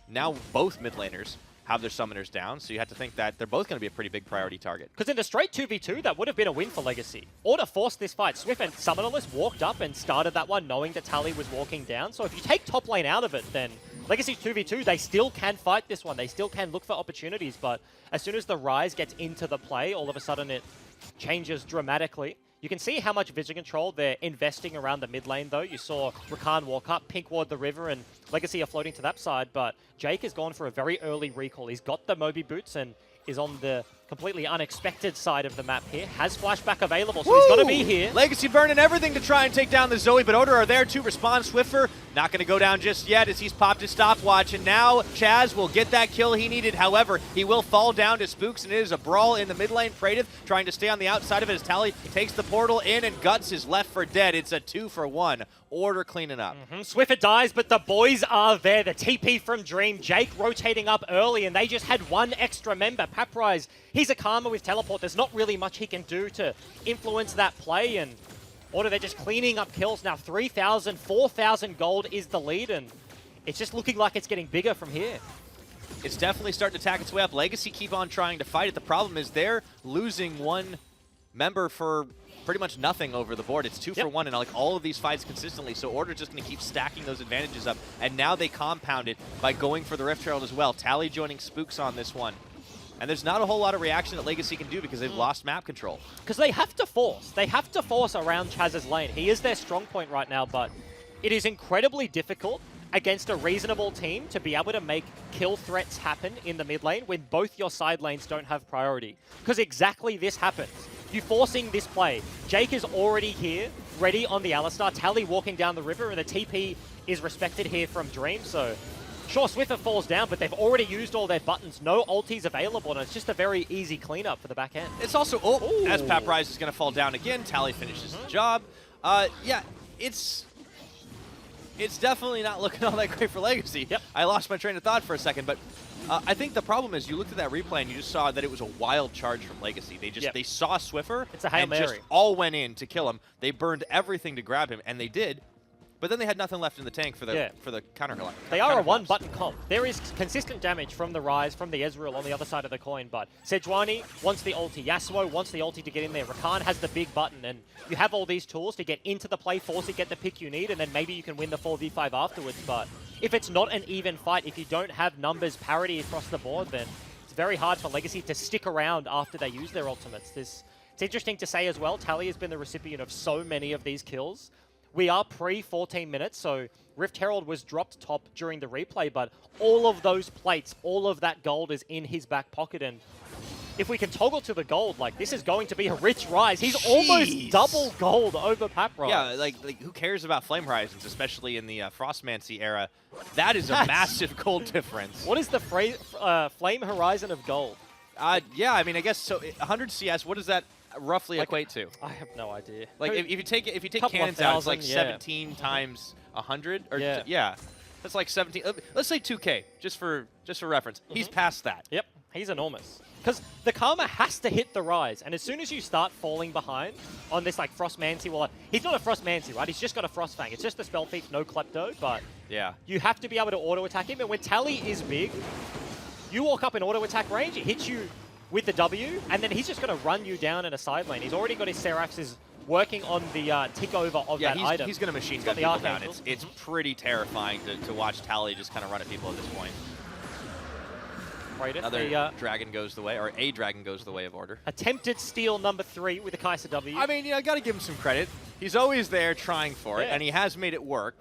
now both mid laners have their summoners down, so you have to think that they're both going to be a pretty big priority target. Because in the straight 2v2, that would have been a win for Legacy. Order forced this fight. Swift and Summonerless walked up and started that one knowing that Tally was walking down. So if you take top lane out of it, then Legacy's 2v2, they still can fight this one. They still can look for opportunities, but as soon as the Rise gets into the play, all of a sudden it changes dramatically. You can see how much vision control they're investing around the mid lane, though. You saw Rakan walk up, pink ward the river, and Legacy are floating to that side, but Jake has gone for a very early recall. He's got the Moby boots and is on the completely unexpected side of the map here. Has flashback available, so he's got to be here. Legacy burning everything to try and take down the Zoe, but Order are there to respond. Swiffer not going to go down just yet as he's popped his stopwatch, and now Chaz will get that kill he needed. However, he will fall down to Spooks, and it is a brawl in the mid lane. Praedyth trying to stay on the outside of it as Tally takes the portal in, and Guts is left for dead. It's a 2-for-1. Order cleaning up. Swiffer dies, but the boys are there. The TP from Dream. Jake rotating up early, and they just had one extra member. Paprise, he's a Karma with teleport. There's not really much he can do to influence that play, and Order, they're just cleaning up kills now. 3,000, 4,000 gold is the lead, and it's just looking like it's getting bigger from here. It's definitely starting to attack its way up. Legacy keep on trying to fight it. The problem is they're losing one member for pretty much nothing over the board. It's 2-for-1 in like all of these fights consistently, so Order's just going to keep stacking those advantages up, and now they compound it by going for the Rift Herald as well. Tally joining Spooks on this one. And there's not a whole lot of reaction that Legacy can do because they've lost map control. Because they have to force. They have to force around Chaz's lane. He is their strong point right now, but it is incredibly difficult against a reasonable team to be able to make kill threats happen in the mid lane when both your side lanes don't have priority. Because exactly this happens. You forcing this play. Jake is already here, ready on the Alistar. Tally walking down the river, and the TP is respected here from Dream, so sure, Swiffer falls down, but they've already used all their buttons. No ultis available, and it's just a very easy cleanup for the back end. It's also, as Paprise is going to fall down again, Tally finishes the job. Yeah, it's definitely not looking all that great for Legacy. Yep. I lost my train of thought for a second, but I think the problem is you looked at that replay and you just saw that it was a wild charge from Legacy. They saw Swiffer it's a Hail and Mary. just all went in to kill him. They burned everything to grab him, and they did. But then they had nothing left in the tank for the counter. They are a one-button comp. There is consistent damage from the Rise, from the Ezreal on the other side of the coin, but Sejuani wants the ulti, Yasuo wants the ulti to get in there, Rakan has the big button, and you have all these tools to get into the play, force it, get the pick you need, and then maybe you can win the 4v5 afterwards. But if it's not an even fight, if you don't have numbers parity across the board, then it's very hard for Legacy to stick around after they use their ultimates. It's interesting to say as well, Tally has been the recipient of so many of these kills. We are pre-14 minutes, so Rift Herald was dropped top during the replay, but all of those plates, all of that gold is in his back pocket, and if we can toggle to the gold, like, this is going to be a rich Rise. He's almost double gold over Paprise. Yeah, like who cares about Flame Horizons, especially in the Frostmancy era? That is a massive gold difference. What is the Flame Horizon of gold? Yeah, I mean, I guess so. 100 CS, what does that roughly equate to? I have no idea. Like if you take cannons out, it's like 17 times 100, or yeah, that's like 17. Let's say 2K, just for reference. He's past that. Yep, he's enormous. Because the Karma has to hit the Rise, and as soon as you start falling behind on this like Frostmancy, well, he's not a Frostmancy, right? He's just got a Frostfang. It's just a Spell Thief, no Klepto, but yeah, you have to be able to auto attack him. And when Tally is big, you walk up in auto attack range, he hits you with the W, and then he's just going to run you down in a side lane. He's already got his Seraph's working on the tick over of that item. He's going to machine gun people down. It's pretty terrifying to watch Tally just kind of run at people at this point. Another dragon goes the way, or a dragon goes the way of Order. Attempted steal number 3 with the Kai'Sa W. I mean, I got to give him some credit. He's always there trying for it, and he has made it work.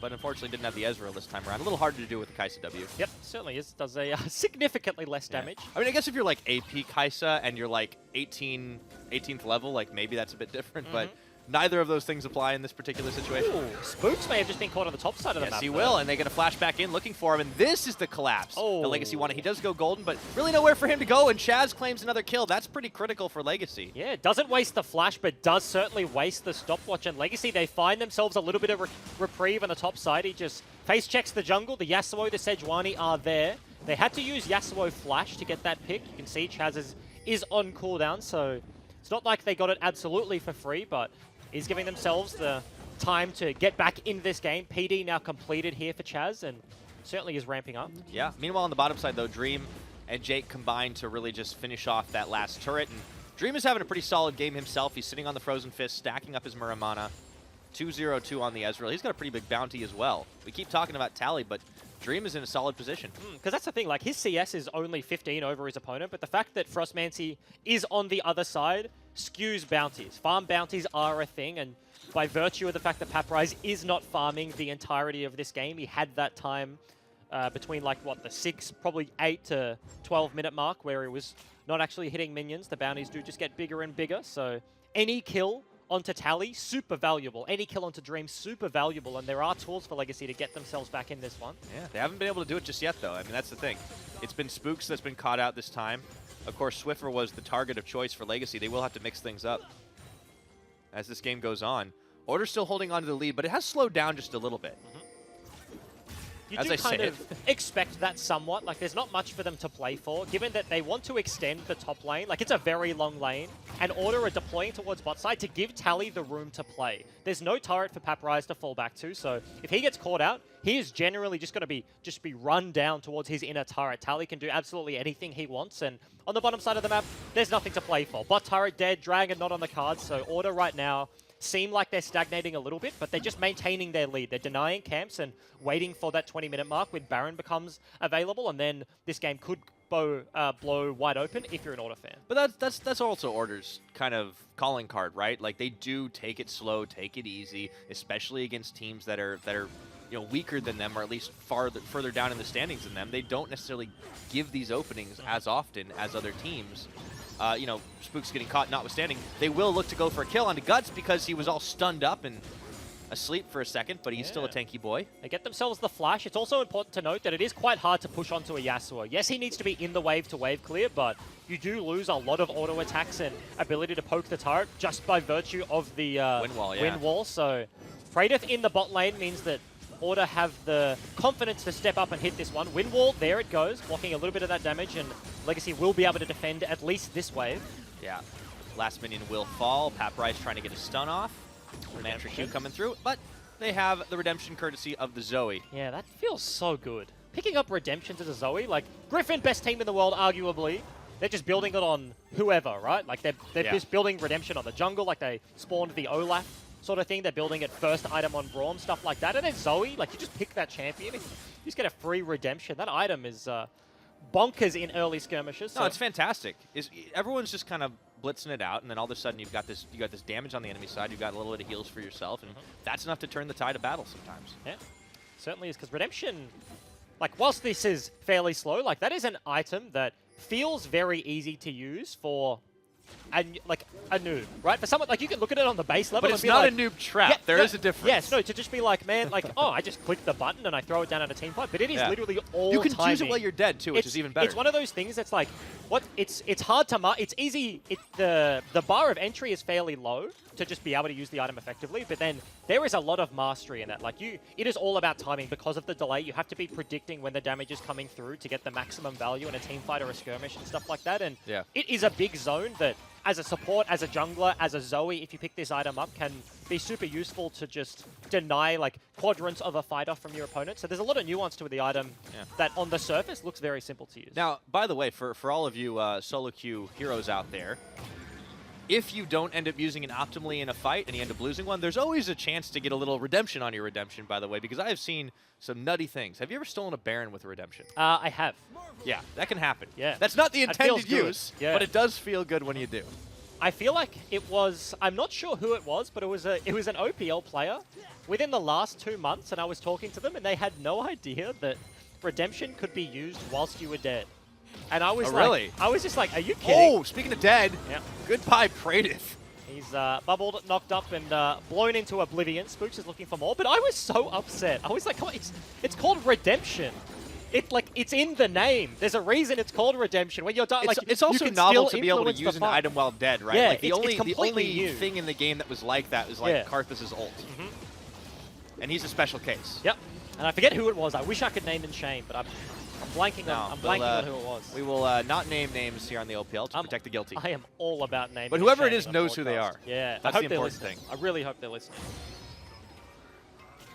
But unfortunately didn't have the Ezreal this time around. A little harder to do with the Kai'Sa W. Yep, certainly is. Does a significantly less damage. I mean, I guess if you're like AP Kai'Sa and you're like 18th level, like maybe that's a bit different, but neither of those things apply in this particular situation. Ooh, Spooks may have just been caught on the top side of the map. Yes, he will, and they're going to flash back in looking for him, and this is the collapse. The Legacy wanted. He does go golden, but really nowhere for him to go, and Chaz claims another kill. That's pretty critical for Legacy. Yeah, doesn't waste the flash, but does certainly waste the stopwatch, and Legacy, they find themselves a little bit of reprieve on the top side. He just face checks the jungle. The Yasuo, the Sejuani are there. They had to use Yasuo flash to get that pick. You can see Chaz is on cooldown, so it's not like they got it absolutely for free, but is giving themselves the time to get back in this game. PD now completed here for Chaz, and certainly is ramping up. Yeah. Meanwhile, on the bottom side, though, Dream and Jake combined to really just finish off that last turret. And Dream is having a pretty solid game himself. He's sitting on the Frozen Fist, stacking up his Muramana. 2-0-2 on the Ezreal. He's got a pretty big bounty as well. We keep talking about Tally, but Dream is in a solid position. Because that's the thing, like his CS is only 15 over his opponent, but the fact that Frostmancy is on the other side skews bounties. Farm bounties are a thing, and by virtue of the fact that Paprise is not farming the entirety of this game, he had that time between like what, the 6, probably 8 to 12 minute mark where he was not actually hitting minions. The bounties do just get bigger and bigger, so any kill onto Tally, super valuable. Any kill onto Dream, super valuable, and there are tools for Legacy to get themselves back in this one. Yeah, they haven't been able to do it just yet, though. I mean, that's the thing. It's been Spooks that's been caught out this time. Of course, Swiffer was the target of choice for Legacy. They will have to mix things up as this game goes on. Order's still holding on to the lead, but it has slowed down just a little bit. You do kind of expect that somewhat. Like, there's not much for them to play for, given that they want to extend the top lane. Like, it's a very long lane, and Order are deploying towards bot side to give Tally the room to play. There's no turret for Paprise to fall back to, so if he gets caught out, he is generally just going to be run down towards his inner turret. Tally can do absolutely anything he wants, and on the bottom side of the map, there's nothing to play for. Bot turret dead, Dragon not on the cards, so Order right now seem like they're stagnating a little bit, but they're just maintaining their lead. They're denying camps and waiting for that 20-minute mark when Baron becomes available, and then this game could blow wide open if you're an Order fan. But that's also Order's kind of calling card, right? Like, they do take it slow, take it easy, especially against teams that are weaker than them, or at least further down in the standings than them. They don't necessarily give these openings as often as other teams. Spooks getting caught notwithstanding, they will look to go for a kill onto Guts because he was all stunned up and asleep for a second, but he's still a tanky boy. They get themselves the flash. It's also important to note that it is quite hard to push onto a Yasuo. Yes, he needs to be in the wave-to-wave clear, but you do lose a lot of auto attacks and ability to poke the turret just by virtue of the wind wall. So Praedyth in the bot lane means that Order have the confidence to step up and hit this one. Wind wall, there it goes, blocking a little bit of that damage, and Legacy will be able to defend at least this wave. Yeah. Last minion will fall. Paprise trying to get a stun off. Mantra Q coming through, but they have the redemption courtesy of the Zoe. Yeah, that feels so good. Picking up redemption to the Zoe, like Griffin, best team in the world, arguably. They're just building it on whoever, right? Like they're just building redemption on the jungle, like they spawned the Olaf sort of thing. They're building it first item on Braum, stuff like that. And then Zoe, like, you just pick that champion and you just get a free redemption. That item is bonkers in early skirmishes. No, it's fantastic. Everyone's just kind of blitzing it out, and then all of a sudden you got this damage on the enemy side. You've got a little bit of heals for yourself, and that's enough to turn the tide of battle sometimes. Yeah, certainly is, because redemption, like, whilst this is fairly slow, like, that is an item that feels very easy to use for a noob, right? For someone, like, you can look at it on the base level, but it's not a noob trap. There is a difference. Yes, no, to just be like, man, like, oh, I just click the button and I throw it down at a team fight, but it is literally all You can timing. use it while you're dead too, which is even better. It's one of those things that's like, it's hard to it's easy. The bar of entry is fairly low to just be able to use the item effectively, but then there is a lot of mastery in that. Like, it is all about timing because of the delay. You have to be predicting when the damage is coming through to get the maximum value in a team fight or a skirmish and stuff like that. And it is a big zone that, as a support, as a jungler, as a Zoe, if you pick this item up, can be super useful to just deny, like, quadrants of a fight off from your opponent. So there's a lot of nuance to the item that on the surface looks very simple to use. Now, by the way, for all of you solo queue heroes out there, if you don't end up using it optimally in a fight and you end up losing one, there's always a chance to get a little redemption on your redemption, by the way, because I have seen some nutty things. Have you ever stolen a Baron with a redemption? I have. Yeah, that can happen. Yeah. That's not the That feels intended good. use, Yeah. but it does feel good when you do. I feel like it was, I'm not sure who it was, but it was an OPL player within the last 2 months, and I was talking to them, and they had no idea that redemption could be used whilst you were dead. And I was really? I was just like, are you kidding? Oh, speaking of dead, Yeah. goodbye, Praedyth. He's bubbled, knocked up, and blown into oblivion. Spooks is looking for more, but I was so upset. I was like, come on, it's called redemption. It's in the name. There's a reason it's called redemption. When you're done, It's also novel to be able to use an fight. item while dead, right? Yeah, like the only completely new. thing in the game that was like that was like Yeah. Karthus' ult. And he's a special case. Yep. And I forget who it was. I wish I could name and shame, but I'm blanking on who it was. We will not name names here on the OPL to protect the guilty. I am all about naming. But and whoever it shaming is on knows who they podcast. are. Yeah, That's I hope the they're important listening. thing. I really hope they're listening.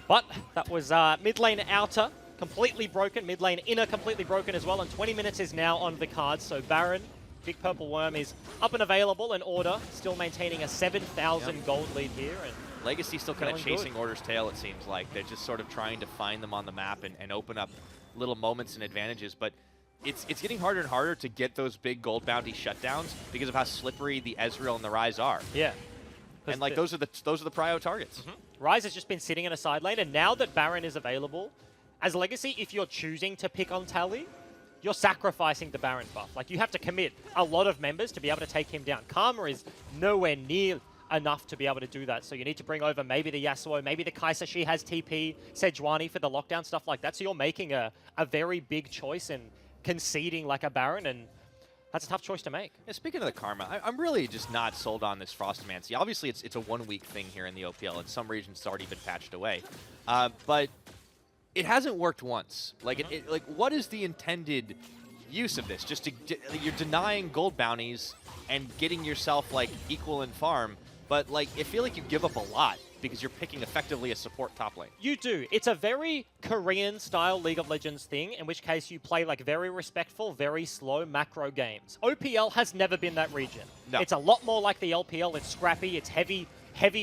But that was mid lane outer, completely broken. Mid lane inner, completely broken as well. And 20 minutes is now on the cards. So Baron, Big Purple Worm, is up and available. And Order still maintaining a 7,000 gold lead here. And Legacy still kind of feeling chasing good. Order's tail, it seems like. They're just sort of trying to find them on the map and open up little moments and advantages. But it's getting harder and harder to get those big gold bounty shutdowns because of how slippery the Ezreal and the Ryze are. yeah. And like those are the prio targets. Ryze has just been sitting in a side lane, and now that Baron is available, as Legacy, if you're choosing to pick on Tally, you're sacrificing the Baron buff. Like, you have to commit a lot of members to be able to take him down. Karma is nowhere near enough to be able to do that, so you need to bring over maybe the Yasuo, maybe the Kai'Sa. She has TP, Sejuani for the lockdown, stuff like that. So you're making a very big choice and conceding like a Baron, and that's a tough choice to make. Yeah, speaking of the Karma, I'm really just not sold on this Frostomancy. Obviously, it's a 1 week thing here in the OPL. In some regions, it's already been patched away. But it hasn't worked once. Like, like, what is the intended use of this? Just you're denying gold bounties and getting yourself, like, equal in farm. But, like, I feel like you give up a lot because you're picking effectively a support top lane. You do. It's a very Korean-style League of Legends thing, in which case you play like very respectful, very slow macro games. OPL has never been that region. No. It's a lot more like the LPL. It's scrappy, it's heavy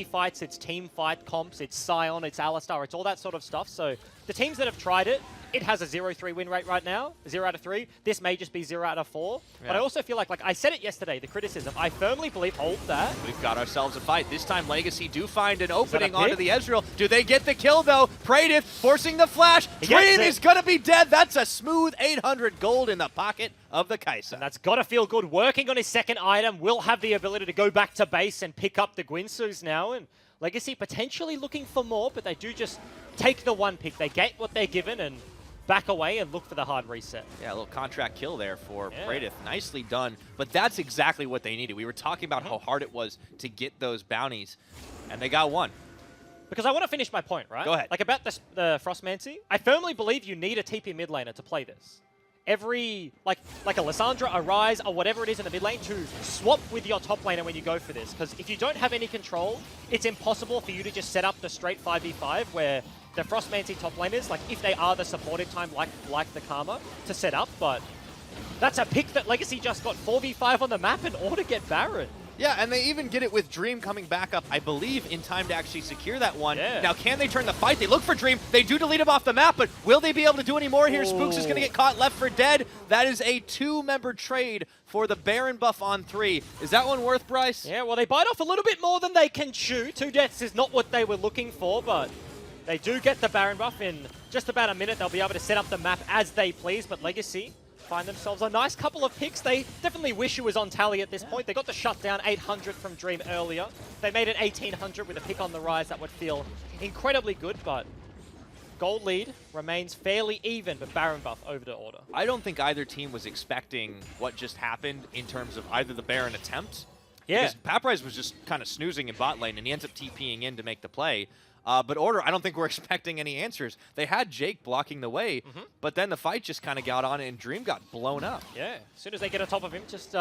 fights, it's team fight comps, it's Sion, it's Alistar, it's all that sort of stuff. So the teams that have tried it, it has a 0-3 win rate right now, 0 out of 3. This may just be 0 out of 4. Yeah. But I also feel like I said it yesterday, the criticism, I firmly believe, hold that. We've got ourselves a fight. This time, Legacy do find an opening a onto pick? the Ezreal. Do they get the kill, though? Praedyth forcing the flash. He gets Dream it. is going to be dead. That's a smooth 800 gold in the pocket of the Kai'Sa. And that's got to feel good. Working on his second item, will have the ability to go back to base and pick up the Gwinsus now. And Legacy potentially looking for more, but they do just take the one pick. They get what they're given and back away and look for the hard reset. Yeah, a little contract kill there for Yeah. Praedyth. Nicely done. But that's exactly what they needed. We were talking about how hard it was to get those bounties, and they got one. Because I want to finish my point, right? Go ahead. Like about the Frostmancy, I firmly believe you need a TP mid laner to play this. Every, like a Lissandra, a Ryze, or whatever it is in the mid lane to swap with your top laner when you go for this. Because if you don't have any control, it's impossible for you to just set up the straight 5v5 where the Frostmancy top laners, like if they are the supportive time like the Karma, to set up. But that's a pick that Legacy just got 4v5 on the map in order to get Baron. Yeah, and they even get it with Dream coming back up, I believe, in time to actually secure that one. Yeah. Now, can they turn the fight? They look for Dream. They do delete him off the map, but will they be able to do any more here? Spooks is going to get caught left for dead. That is a 2-member trade for the Baron buff on 3. Is that one worth, Bryce? Yeah, well, they bite off a little bit more than they can chew. 2 deaths is not what they were looking for, but they do get the Baron buff in just about a minute. They'll be able to set up the map as they please, but Legacy find themselves a nice couple of picks. They definitely wish it was on Tally at this point. They got the shutdown 800 from Dream earlier. They made it 1800 with a pick on the Rise. That would feel incredibly good, but gold lead remains fairly even, but Baron buff over to Order. I don't think either team was expecting what just happened in terms of either the Baron attempt. Yeah. Because Paprise was just kind of snoozing in bot lane, and he ends up TPing in to make the play. But Order, I don't think we're expecting any answers. They had Jake blocking the way, but then the fight just kind of got on, and Dream got blown up. Yeah, as soon as they get on top of him, just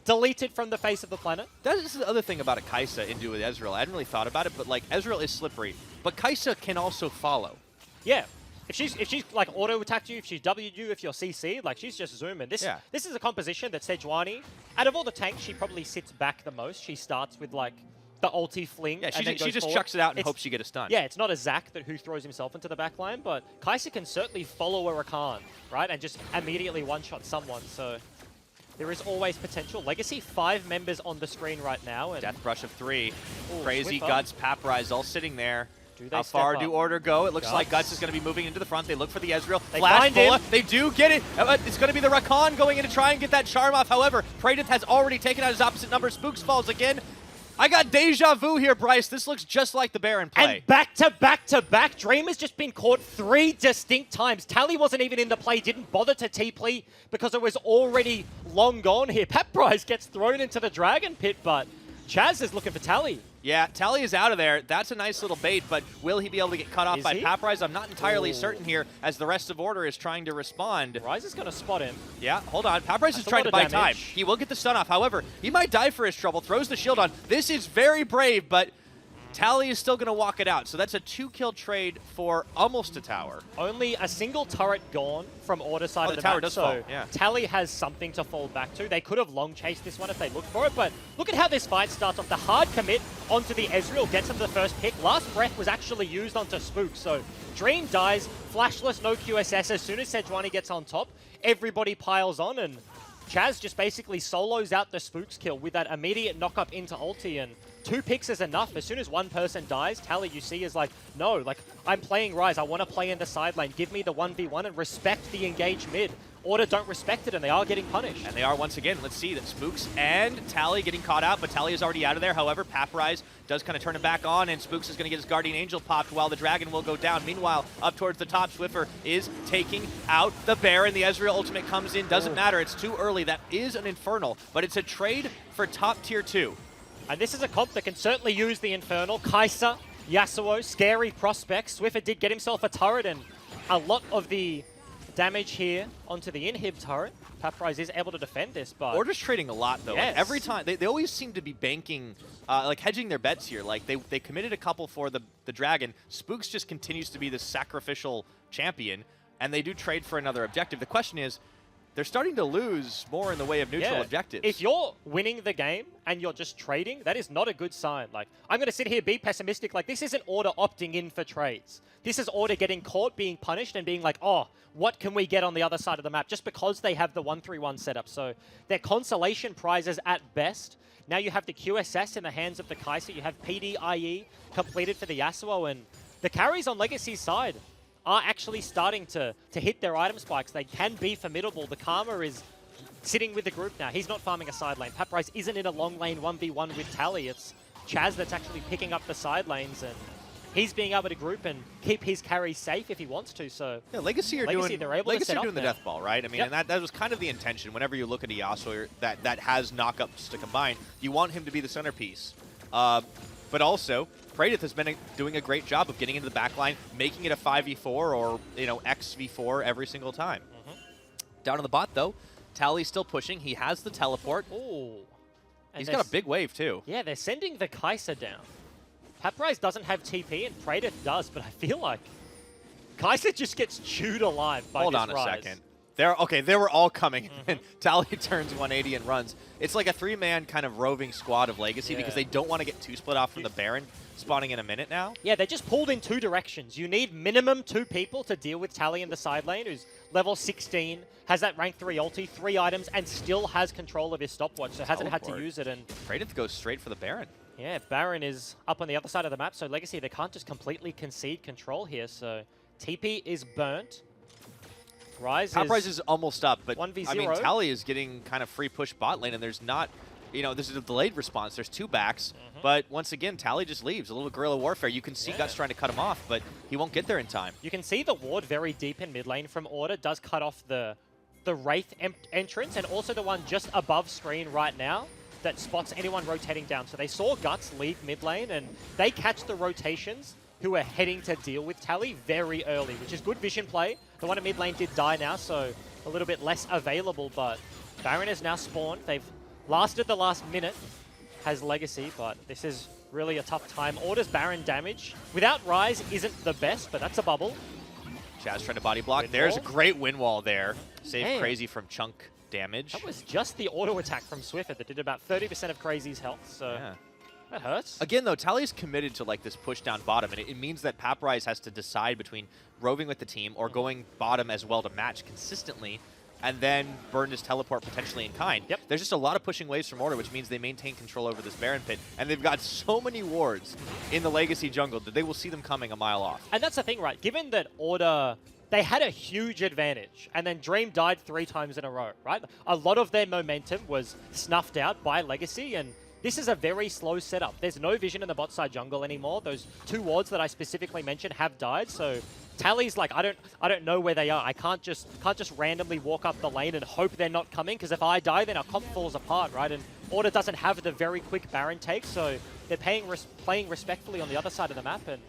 delete it from the face of the planet. That is the other thing about a Kai'Sa into with Ezreal. I hadn't really thought about it, but like Ezreal is slippery, but Kai'Sa can also follow. Yeah, if she's like auto attacked you, if she's W'd you, if you're CC'd, like she's just zooming. This is a composition that Sejuani, out of all the tanks, she probably sits back the most. She starts with like the ulti fling. Yeah, and then she goes just forward. chucks it out and hopes you get a stun. Yeah, it's not a Zac who throws himself into the back line, but Kai'Sa can certainly follow a Rakan, right? And just immediately one-shot someone, so there is always potential. Legacy, 5 members on the screen right now. And Death Brush of 3. Ooh, Crazy, Swiffer. Guts, Paprise all sitting there. They How step far up? do Order go? It looks like Guts. Guts is going to be moving into the front. They look for the Ezreal. They Flash find him. Bola. They do get it. It's going to be the Rakan going in to try and get that charm off. However, Praedyth has already taken out his opposite number. Spooks falls again. I got deja vu here, Bryce. This looks just like the Baron play. And back to back to back, Dream has just been caught 3 distinct times. Tally wasn't even in the play, didn't bother to TP because it was already long gone here. Paprise gets thrown into the Dragon Pit, but Chaz is looking for Tally. Yeah, Tally is out of there. That's a nice little bait, but will he be able to get cut off Is by he? Paprise? I'm not entirely certain here as the rest of Order is trying to respond. Ryze is going to spot him. Yeah, hold on. Paprise is a trying lot to of buy time. damage. He will get the stun off. However, he might die for his trouble. Throws the shield on. This is very brave, but Tally is still going to walk it out. So that's a 2-kill trade for almost a tower. Only a single turret gone from Order side of the the tower map, does so fall, yeah. Tally has something to fall back to. They could have long chased this one if they looked for it, but look at how this fight starts off. The hard commit onto the Ezreal gets him the first pick. Last breath was actually used onto Spook, so Dream dies, flashless, no QSS. As soon as Sejuani gets on top, everybody piles on, and Chaz just basically solos out the Spooks kill with that immediate knock-up into ulti, and 2 picks is enough. As soon as one person dies, Tally, you see, is like, no, like, I'm playing Ryze. I want to play in the side lane. Give me the 1v1 and respect the engaged mid. Order don't respect it, and they are getting punished. And they are once again. Let's see that Spooks and Tally getting caught out, but Tally is already out of there. However, Paprise does kind of turn it back on, and Spooks is going to get his Guardian Angel popped while the Dragon will go down. Meanwhile, up towards the top, Swiffer is taking out the Baron. The Ezreal ultimate comes in. Doesn't matter. It's too early. That is an Infernal, but it's a trade for top tier 2. And this is a comp that can certainly use the Infernal. Kai'Sa, Yasuo, scary prospects. Swiffer did get himself a turret, and a lot of the damage here onto the inhib turret. Paprise is able to defend this, but Order's trading a lot, though. Yes. Like, every time, they always seem to be banking, like hedging their bets here. Like they committed a couple for the Dragon. Spooks just continues to be the sacrificial champion, and they do trade for another objective. The question is, they're starting to lose more in the way of neutral objectives. If you're winning the game and you're just trading, that is not a good sign. Like, I'm going to sit here, be pessimistic. Like, this isn't Order opting in for trades. This is Order getting caught, being punished, and being like, oh, what can we get on the other side of the map? Just because they have the 1-3-1 setup. So they're consolation prizes at best. Now you have the QSS in the hands of the Kai'Sa. You have PDIE completed for the Yasuo, and the carries on Legacy's side are actually starting to hit their item spikes. They can be formidable. The Karma is sitting with the group now. He's not farming a side lane. Paprise isn't in a long lane 1v1 with Tally. It's Chaz that's actually picking up the side lanes, and he's being able to group and keep his carries safe if he wants to. So yeah, Legacy are Legacy, they're able to set up doing the now. death ball, right? I mean, and that was kind of the intention. Whenever you look at a Yasuo that has knockups to combine, you want him to be the centerpiece. But also, Praedyth has been doing a great job of getting into the backline, making it a 5v4 or, you know, XV4 every single time. Down on the bot, though, Tally's still pushing. He has the teleport. Ooh. He's got a big wave, too. Yeah, they're sending the Kai'Sa down. Paprise doesn't have TP, and Praedyth does, but I feel like Kai'Sa just gets chewed alive by Hold this on a Ryze. second. They were all coming. And Tally turns 180 and runs. It's like a 3-man kind of roving squad of Legacy because they don't want to get too split off from the Baron spawning in a minute now. Yeah, they're just pulled in 2 directions. You need minimum 2 people to deal with Tally in the side lane, who's level 16, has that rank 3 ulti, 3 items, and still has control of his stopwatch, so hasn't had to use it. And Praedyth goes straight for the Baron. yeah, Baron is up on the other side of the map, so Legacy, they can't just completely concede control here, so TP is burnt. Paprise is almost up, but 1v0. I mean, Tally is getting kind of free push bot lane, and there's not, you know, this is a delayed response. There's 2 backs, but once again, Tally just leaves. A little guerrilla warfare. You can see Guts trying to cut him off, but he won't get there in time. You can see the ward very deep in mid lane from Order does cut off the Wraith entrance, and also the one just above screen right now that spots anyone rotating down. So they saw Guts leave mid lane, and they catch the rotations who are heading to deal with Tally very early, which is good vision play. The one in mid lane did die now, so a little bit less available, but Baron is now spawned. They've lasted the last minute, has Legacy, but this is really a tough time. Order's Baron damage without Ryze isn't the best, but that's a bubble. Chaz trying to body block. There's a great win wall there. Save Crazy from chunk damage. That was just the auto attack from Swiffer that did about 30% of Crazy's health, so that hurts. Again, though, Tally's committed to like this push down bottom, and it means that Paprise has to decide between roving with the team or going bottom as well to match consistently, and then burn his teleport potentially in kind. Yep. There's just a lot of pushing waves from Order, which means they maintain control over this Baron pit, and they've got so many wards in the Legacy jungle that they will see them coming a mile off. And that's the thing, right? Given that Order, they had a huge advantage, and then Dream died 3 times in a row, right? A lot of their momentum was snuffed out by Legacy, and this is a very slow setup. There's no vision in the bot side jungle anymore. Those 2 wards that I specifically mentioned have died, so Tally's like, I don't know where they are. I can't just randomly walk up the lane and hope they're not coming, because if I die, then our comp falls apart, right? And Order doesn't have the very quick Baron take, so they're playing respectfully on the other side of the map, and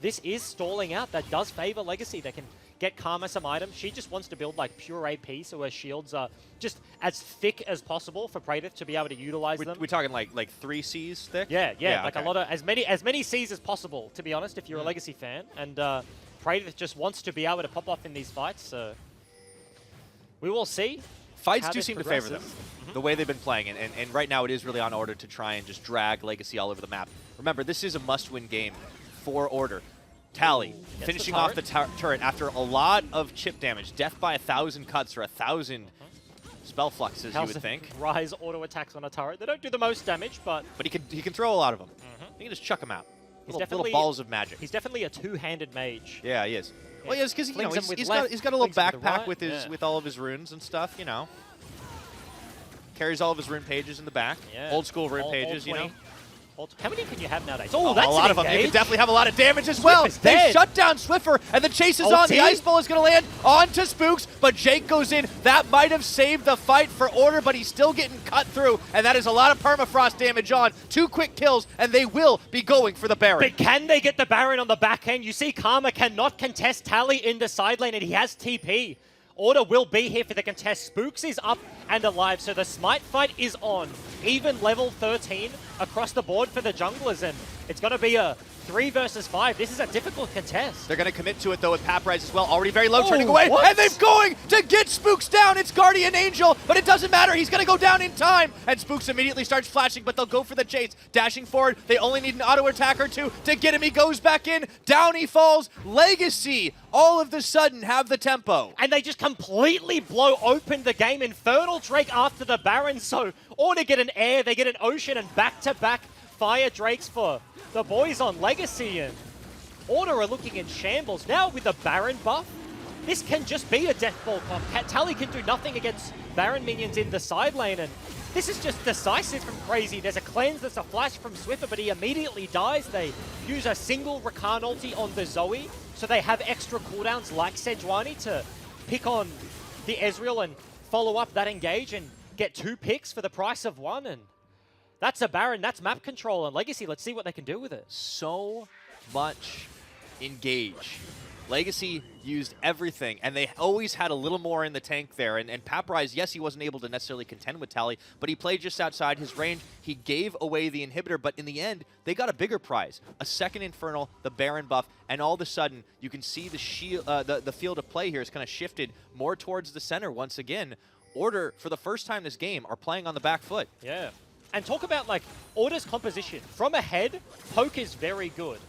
this is stalling out. That does favor Legacy. They can get Karma some items. She just wants to build like pure AP, so her shields are just as thick as possible for Praedyth to be able to utilize them. We're talking like 3 Cs thick? Yeah, like a lot of, as many Cs as possible, to be honest, if you're a Legacy fan. And Praedyth just wants to be able to pop off in these fights, so we will see. Fights do seem to favor them, the way they've been playing it, and right now it is really on Order to try and just drag Legacy all over the map. Remember, this is a must-win game for Order. Tally finishing off the turret after a lot of chip damage. Death by 1,000 cuts or 1,000 spell fluxes, you would think. Rise auto attacks on a turret. They don't do the most damage, but he can throw a lot of them. He can just chuck them out. Little balls of magic. He's definitely a 2-handed mage. Yeah, he is. Yeah. Well, yeah, because he's got a little backpack with all of his runes and stuff. You know, carries all of his rune pages in the back. Yeah. Old school rune pages. You know. How many can you have nowadays? Oh, that's a lot of them. You can definitely have a lot of damage as well. They shut down Swiffer, and the chase is on. The Ice Ball is going to land onto Spooks, but Jake goes in. That might have saved the fight for Order, but he's still getting cut through, and that is a lot of permafrost damage on. 2 quick kills, and they will be going for the Baron. But can they get the Baron on the back end? You see Karma cannot contest Tally in the side lane, and he has TP. Order will be here for the contest. Spooks is up and alive, so the Smite fight is on. Even level 13 across the board for the junglers, and it's going to be a 3 versus 5. This is a difficult contest. They're going to commit to it, though, with Paprise as well. Already very low, turning away, and they're going to get Spooks down. It's Guardian Angel, but it doesn't matter. He's going to go down in time, and Spooks immediately starts flashing, but they'll go for the chase. Dashing forward, they only need an auto attack or 2 to get him. He goes back in, down he falls. Legacy, all of the sudden, have the tempo. And they just completely blow open the game. Infernal Drake after the Baron, so Order get an air, they get an ocean, and back-to-back Fire Drakes for the boys on Legacy, and Order are looking in shambles. Now with the Baron buff, this can just be a death ball comp. Tally can do nothing against Baron minions in the side lane, and this is just decisive from Crazy. There's a cleanse, there's a flash from Swiffer, but he immediately dies. They use a single Rakan ulti on the Zoe, so they have extra cooldowns like Sejuani to pick on the Ezreal and follow up that engage and get 2 picks for the price of 1, and that's a Baron, that's map control, and Legacy, let's see what they can do with it. So much engage. Legacy used everything, and they always had a little more in the tank there. And Paprise, yes, he wasn't able to necessarily contend with Tally, but he played just outside his range. He gave away the inhibitor, but in the end, they got a bigger prize. A second Infernal, the Baron buff, and all of a sudden, you can see the shield, the field of play here is kind of shifted more towards the center once again. Order, for the first time this game, are playing on the back foot. Yeah. And talk about, like, Order's composition. From ahead, Poke is very good.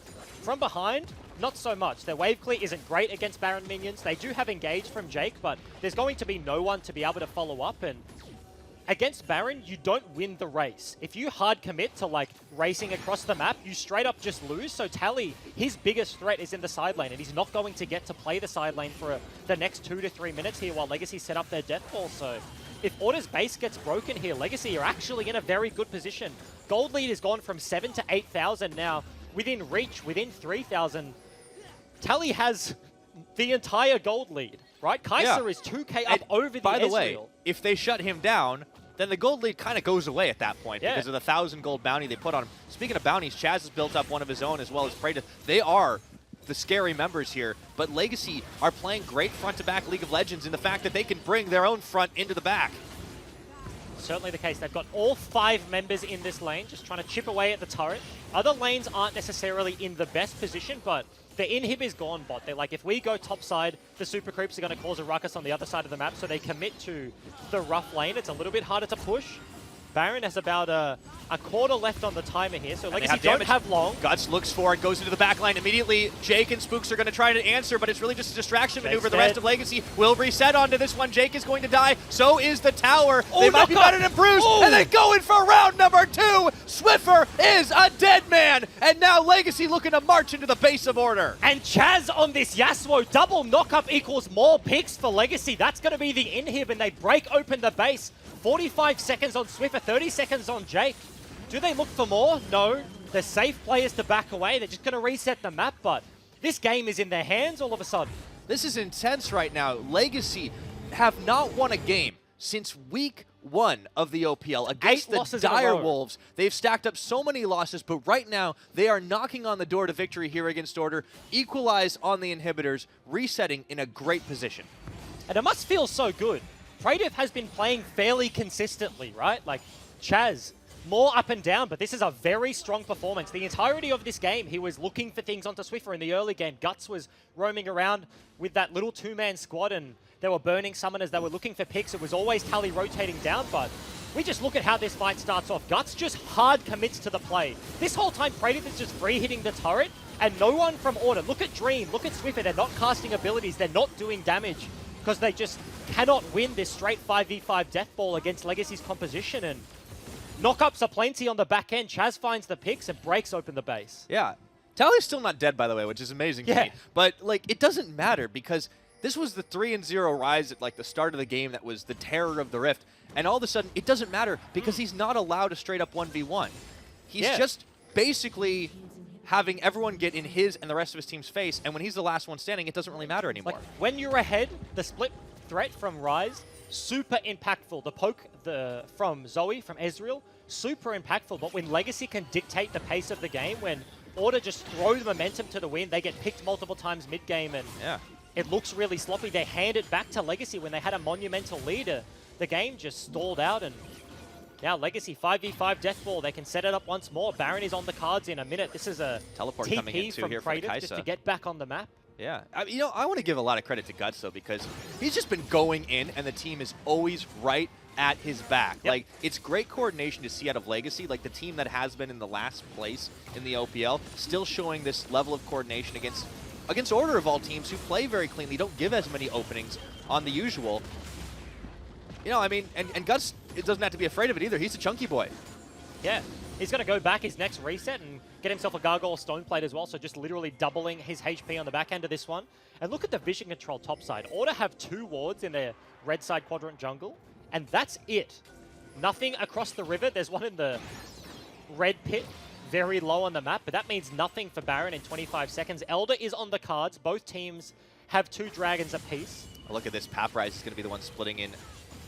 From behind, not so much. Their wave clear isn't great against Baron minions. They do have engage from Jake, but there's going to be no one to be able to follow up. And against Baron, you don't win the race. If you hard commit to, like, racing across the map, you straight up just lose. So Tally, his biggest threat is in the side lane, and he's not going to get to play the side lane for the next 2 to 3 minutes here while Legacy set up their death ball. So if Order's base gets broken here, Legacy are actually in a very good position. Gold lead has gone from 7 to 8,000 now. Within reach, within 3,000, Tally has the entire gold lead, right? Kaiser is 2k up over the Ezreal. By the way, if they shut him down, then the gold lead kind of goes away at that point because of the 1,000 gold bounty they put on him. Speaking of bounties, Chaz has built up one of his own as well as Praedyth. They are the scary members here, but Legacy are playing great front-to-back League of Legends in the fact that they can bring their own front into the back. certainly the case. They've got all 5 members in this lane, just trying to chip away at the turret. Other lanes aren't necessarily in the best position, but the inhib is gone bot. They're like, if we go top side, the super creeps are going to cause a ruckus on the other side of the map, so they commit to the rough lane. It's a little bit harder to push. Baron has about a quarter left on the timer here, so Legacy don't have long. Guts looks for it, goes into the back line immediately. Jake and Spooks are going to try to answer, but it's really just a distraction maneuver. The rest of Legacy will reset onto this one. Jake is going to die. So is the tower. They might be better than Bruce, and they go in for round number 2. Swiffer is a dead man, and now Legacy looking to march into the base of Order. And Chaz on this Yasuo. Double knockup equals more picks for Legacy. That's going to be the inhib, and they break open the base. 45 seconds on Swiffer, 30 seconds on Jake. Do they look for more? No. They're safe players to back away. They're just going to reset the map, but this game is in their hands all of a sudden. This is intense right now. Legacy have not won a game since week 1 of the OPL against the Dire Wolves. They've stacked up so many losses, but right now they are knocking on the door to victory here against Order, equalized on the inhibitors, resetting in a great position. And it must feel so good. Praetiv has been playing fairly consistently, right? Like, Chaz, more up and down, but this is a very strong performance. The entirety of this game, he was looking for things onto Swiffer in the early game. Guts was roaming around with that little 2-man squad, and they were burning summoners. They were looking for picks. It was always Tally rotating down, but we just look at how this fight starts off. Guts just hard commits to the play. This whole time, Praetiv is just free-hitting the turret, and no one from Order. Look at Dream, look at Swiffer. They're not casting abilities. They're not doing damage, because they just cannot win this straight 5v5 death ball against Legacy's composition, and knockups are plenty on the back end. Chaz finds the picks and breaks open the base. Yeah. Tally's still not dead, by the way, which is amazing to me. But, like, it doesn't matter because this was the 3-0 rise at, like, the start of the game that was the terror of the Rift. And all of a sudden, it doesn't matter because he's not allowed to straight up 1v1. He's just basically having everyone get in his and the rest of his team's face, and when he's the last one standing, it doesn't really matter anymore. Like, when you're ahead, the split threat from Rise, super impactful. The poke from Zoe, from Ezreal, super impactful. But when Legacy can dictate the pace of the game, when Order just throw the momentum to the win, they get picked multiple times mid-game, and it looks really sloppy. They hand it back to Legacy when they had a monumental lead. The game just stalled out, and now Legacy 5v5 death ball. They can set it up once more. Baron is on the cards in a minute. This is a teleport TP coming in from here Praetiv just to get back on the map. Yeah, you know, I want to give a lot of credit to Guts, though, because he's just been going in, and the team is always right at his back. Like, it's great coordination to see out of Legacy, like the team that has been in the last place in the OPL, still showing this level of coordination against Order of all teams who play very cleanly, don't give as many openings on the usual. You know, I mean, and Guts, it doesn't have to be afraid of it either. He's a chunky boy. Yeah, he's going to go back his next reset and get himself a Gargoyle Stone Plate as well, so just literally doubling his HP on the back end of this one. And look at the vision control top side. Order have 2 wards in their red side quadrant jungle, and that's it. Nothing across the river. There's one in the red pit, very low on the map, but that means nothing for Baron in 25 seconds. Elder is on the cards. Both teams have 2 dragons apiece. Look at this. Paprise is going to be the one splitting in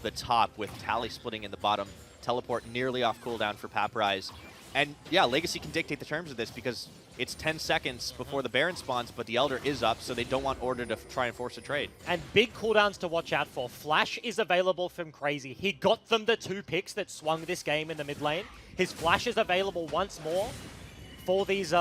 the top, with Tally splitting in the bottom. Teleport nearly off cooldown for Paprise. And yeah, Legacy can dictate the terms of this because it's 10 seconds before the Baron spawns, but the Elder is up, so they don't want Order to try and force a trade. And big cooldowns to watch out for. Flash is available from Crazy. He got them the 2 picks that swung this game in the mid lane. His Flash is available once more for these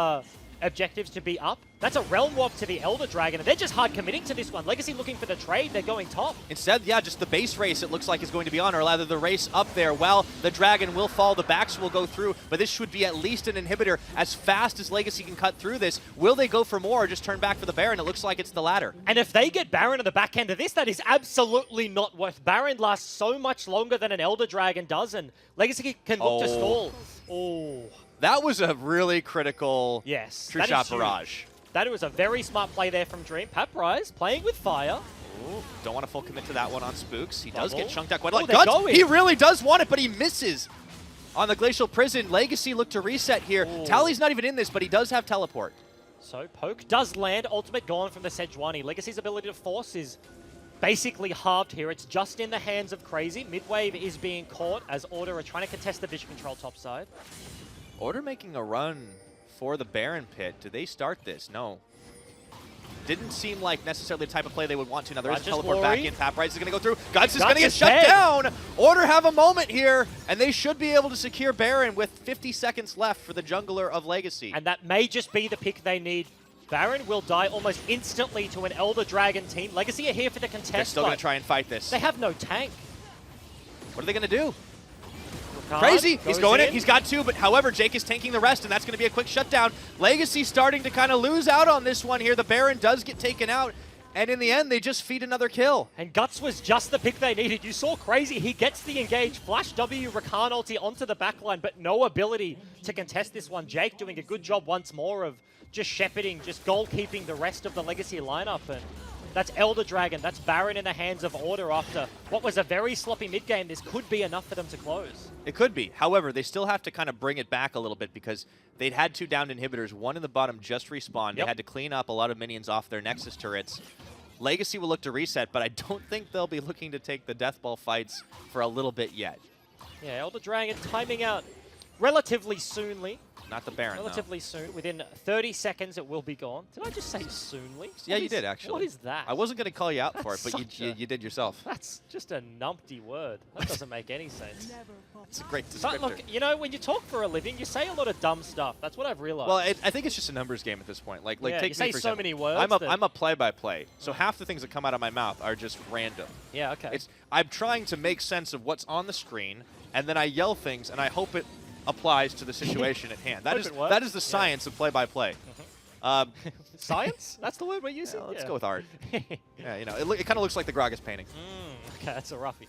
objectives to be up. That's a Realm Warp to the Elder Dragon, and they're just hard committing to this one. Legacy looking for the trade, they're going top. Instead, yeah, just the base race it looks like is going to be on, or rather the race up there. Well, the Dragon will fall, the backs will go through, but this should be at least an inhibitor as fast as Legacy can cut through this. Will they go for more or just turn back for the Baron? It looks like it's the latter. And if they get Baron on the back end of this, that is absolutely not worth. Baron lasts so much longer than an Elder Dragon does, and Legacy can look to stall. Oh. That was a really critical True Shot Barrage. That was a very smart play there from Dream. Paprise playing with fire. Ooh, don't want to full commit to that one on Spooks. He does get chunked out quite a lot. Guts, he really does want it, but he misses on the Glacial Prison. Legacy look to reset here. Ooh. Tally's not even in this, but he does have teleport. So Poke does land. Ultimate gone from the Sejuani. Legacy's ability to force is basically halved here. It's just in the hands of Crazy. Midwave is being caught as Order are trying to contest the vision control topside. Order making a run for the Baron pit. Do they start this? No. Didn't seem like necessarily the type of play they would want to. Now there is a Righteous teleport back Glory. in. Pat Bryce is going to go through. Guts is Guts going to get is shut dead. down. Order have a moment here, and they should be able to secure Baron with 50 seconds left for the jungler of Legacy. And that may just be the pick they need. Baron will die almost instantly to an Elder Dragon team. Legacy are here for the contest. They're still going to try and fight this. They have no tank. What are they going to do? Rakan Crazy. He's goes going in. He's got 2, but however, Jake is tanking the rest, and that's going to be a quick shutdown. Legacy starting to kind of lose out on this one here. The Baron does get taken out, and in the end, they just feed another kill. And Guts was just the pick they needed. You saw Crazy. He gets the engage. Flash W, Rakan ulti onto the backline, but no ability to contest this one. Jake doing a good job once more of just shepherding, just goalkeeping the rest of the Legacy lineup. And that's Elder Dragon. That's Baron in the hands of Order after what was a very sloppy mid-game. This could be enough for them to close. It could be. However, they still have to kind of bring it back a little bit because they'd had 2 downed inhibitors. One in the bottom just respawned. They had to clean up a lot of minions off their Nexus turrets. Legacy will look to reset, but I don't think they'll be looking to take the death ball fights for a little bit yet. Yeah, Elder Dragon timing out relatively soonly. Not the Baron, Relatively soon. Within 30 seconds, it will be gone. Did I just say soonly? Yeah, you did, actually. What is that? I wasn't going to call you out for it, That's but such you did yourself. That's just a numpty word. That doesn't make any sense. It's a great But descriptor. look, you know, when you talk for a living, you say a lot of dumb stuff. That's what I've realized. Well, I think it's just a numbers game at this point. Like Yeah, take you me say for so example. many words I'm that- a play-by-play, so half the things that come out of my mouth are just random. yeah, okay. I'm trying to make sense of what's on the screen, and then I yell things, and I hope it applies to the situation at hand. Hope it works. That is the science of play-by-play. Science? That's the word we're using? Let's Yeah. go with art. Yeah, you know, it kind of looks like the Gragas painting. Okay, that's a roughie.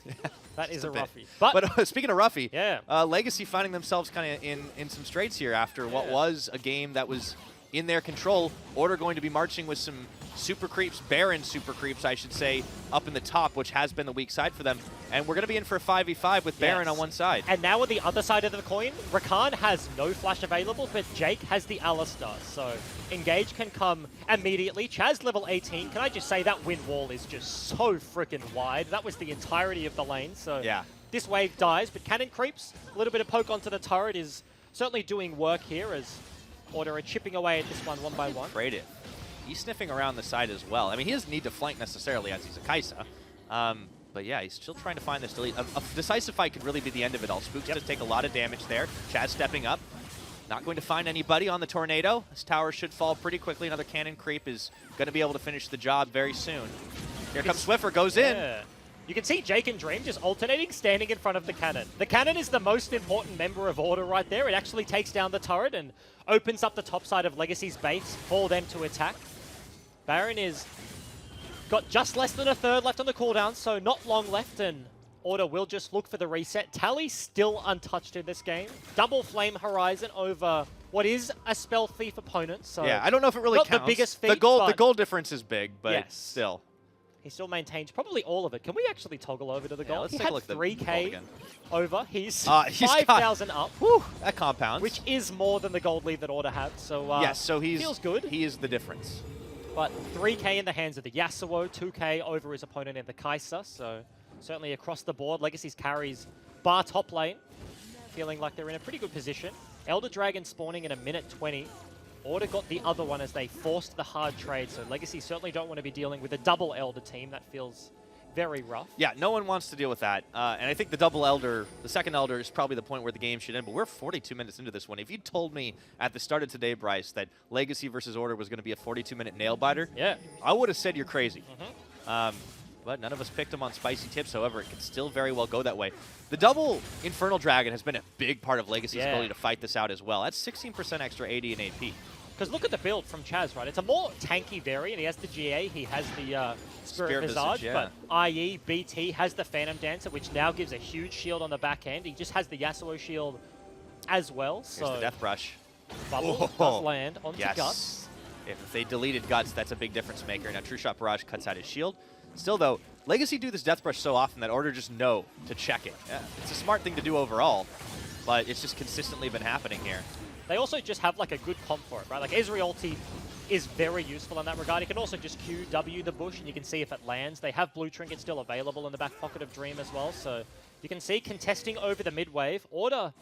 That is a bit. roughie. But, Speaking of Ruffy, yeah. Legacy finding themselves kind of in some straits here after what was a game that was in their control. Order going to be marching with some super creeps, Baron super creeps, I should say, up in the top, which has been the weak side for them. And we're going to be in for a 5v5 with Baron on one side. And now on the other side of the coin, Rakan has no flash available, but Jake has the Alistar. So engage can come immediately. Chaz level 18. Can I just say that win wall is just so freaking wide. That was the entirety of the lane. So Yeah. this wave dies, but cannon creeps. A little bit of poke onto the turret is certainly doing work here as Order are chipping away at this one by one. Creative. He's sniffing around the side as well. I mean, he doesn't need to flank necessarily as he's a Kaisa. But yeah, he's still trying to find this delete. A decisive fight could really be the end of it all. Spook's going to take a lot of damage there. Chaz stepping up. Not going to find anybody on the tornado. This tower should fall pretty quickly. Another cannon creep is going to be able to finish the job very soon. Here comes Swiffer, goes in. You can see Jake and Dream just alternating, standing in front of the cannon. The cannon is the most important member of Order right there. It actually takes down the turret and opens up the top side of Legacy's base for them to attack. Baron is got just less than a third left on the cooldown, so not long left, and Order will just look for the reset. Tally still untouched in this game. Double Flame Horizon over what is a Spell Thief opponent. So Yeah, I don't know if it really not counts. the biggest feat, the but goal difference is big, but Yes. still. he still maintains probably all of it. Can we actually toggle over to the goal? let's He take a had look at the 3K gold again. over. He's got- 5,000 up, Whew, that compounds. which is more than the gold lead that Order had. So yes, so he's feels good. He is the difference. But 3K in the hands of the Yasuo, 2K over his opponent in the Kai'Sa. So certainly across the board, Legacy's carries bar top lane, feeling like they're in a pretty good position. Elder Dragon spawning in a minute 20. Order got the other one as they forced the hard trade, so Legacy certainly don't want to be dealing with a double Elder team. That feels very rough. Yeah, no one wants to deal with that. And I think the double Elder, the second Elder, is probably the point where the game should end. But we're 42 minutes into this one. If you told me at the start of today, Bryce, that Legacy versus Order was going to be a 42-minute nail-biter, Yeah. I would have said you're crazy. But none of us picked him on spicy tips. However, it could still very well go that way. The double Infernal Dragon has been a big part of Legacy's ability to fight this out as well. That's 16% extra AD and AP. Because look at the build from Chaz, right? It's a more tanky variant. He has the GA, he has the Spirit Visage, yeah. but IE, BT has the Phantom Dancer, which now gives a huge shield on the back end. He just has the Yasuo shield as well. Here's So the Death Brush. Bubble does land onto Guts. If they deleted Guts, that's a big difference maker. Now True Shot Barrage cuts out his shield. Still, though, Legacy do this Death Brush so often that Order just know to check it. Yeah, it's a smart thing to do overall, but it's just consistently been happening here. They also just have like a good comp for it, right? Like Ezreal ulti is very useful in that regard. You can also just QW the bush, and you can see if it lands. They have blue trinket still available in the back pocket of Dream as well, so you can see contesting over the mid wave. Order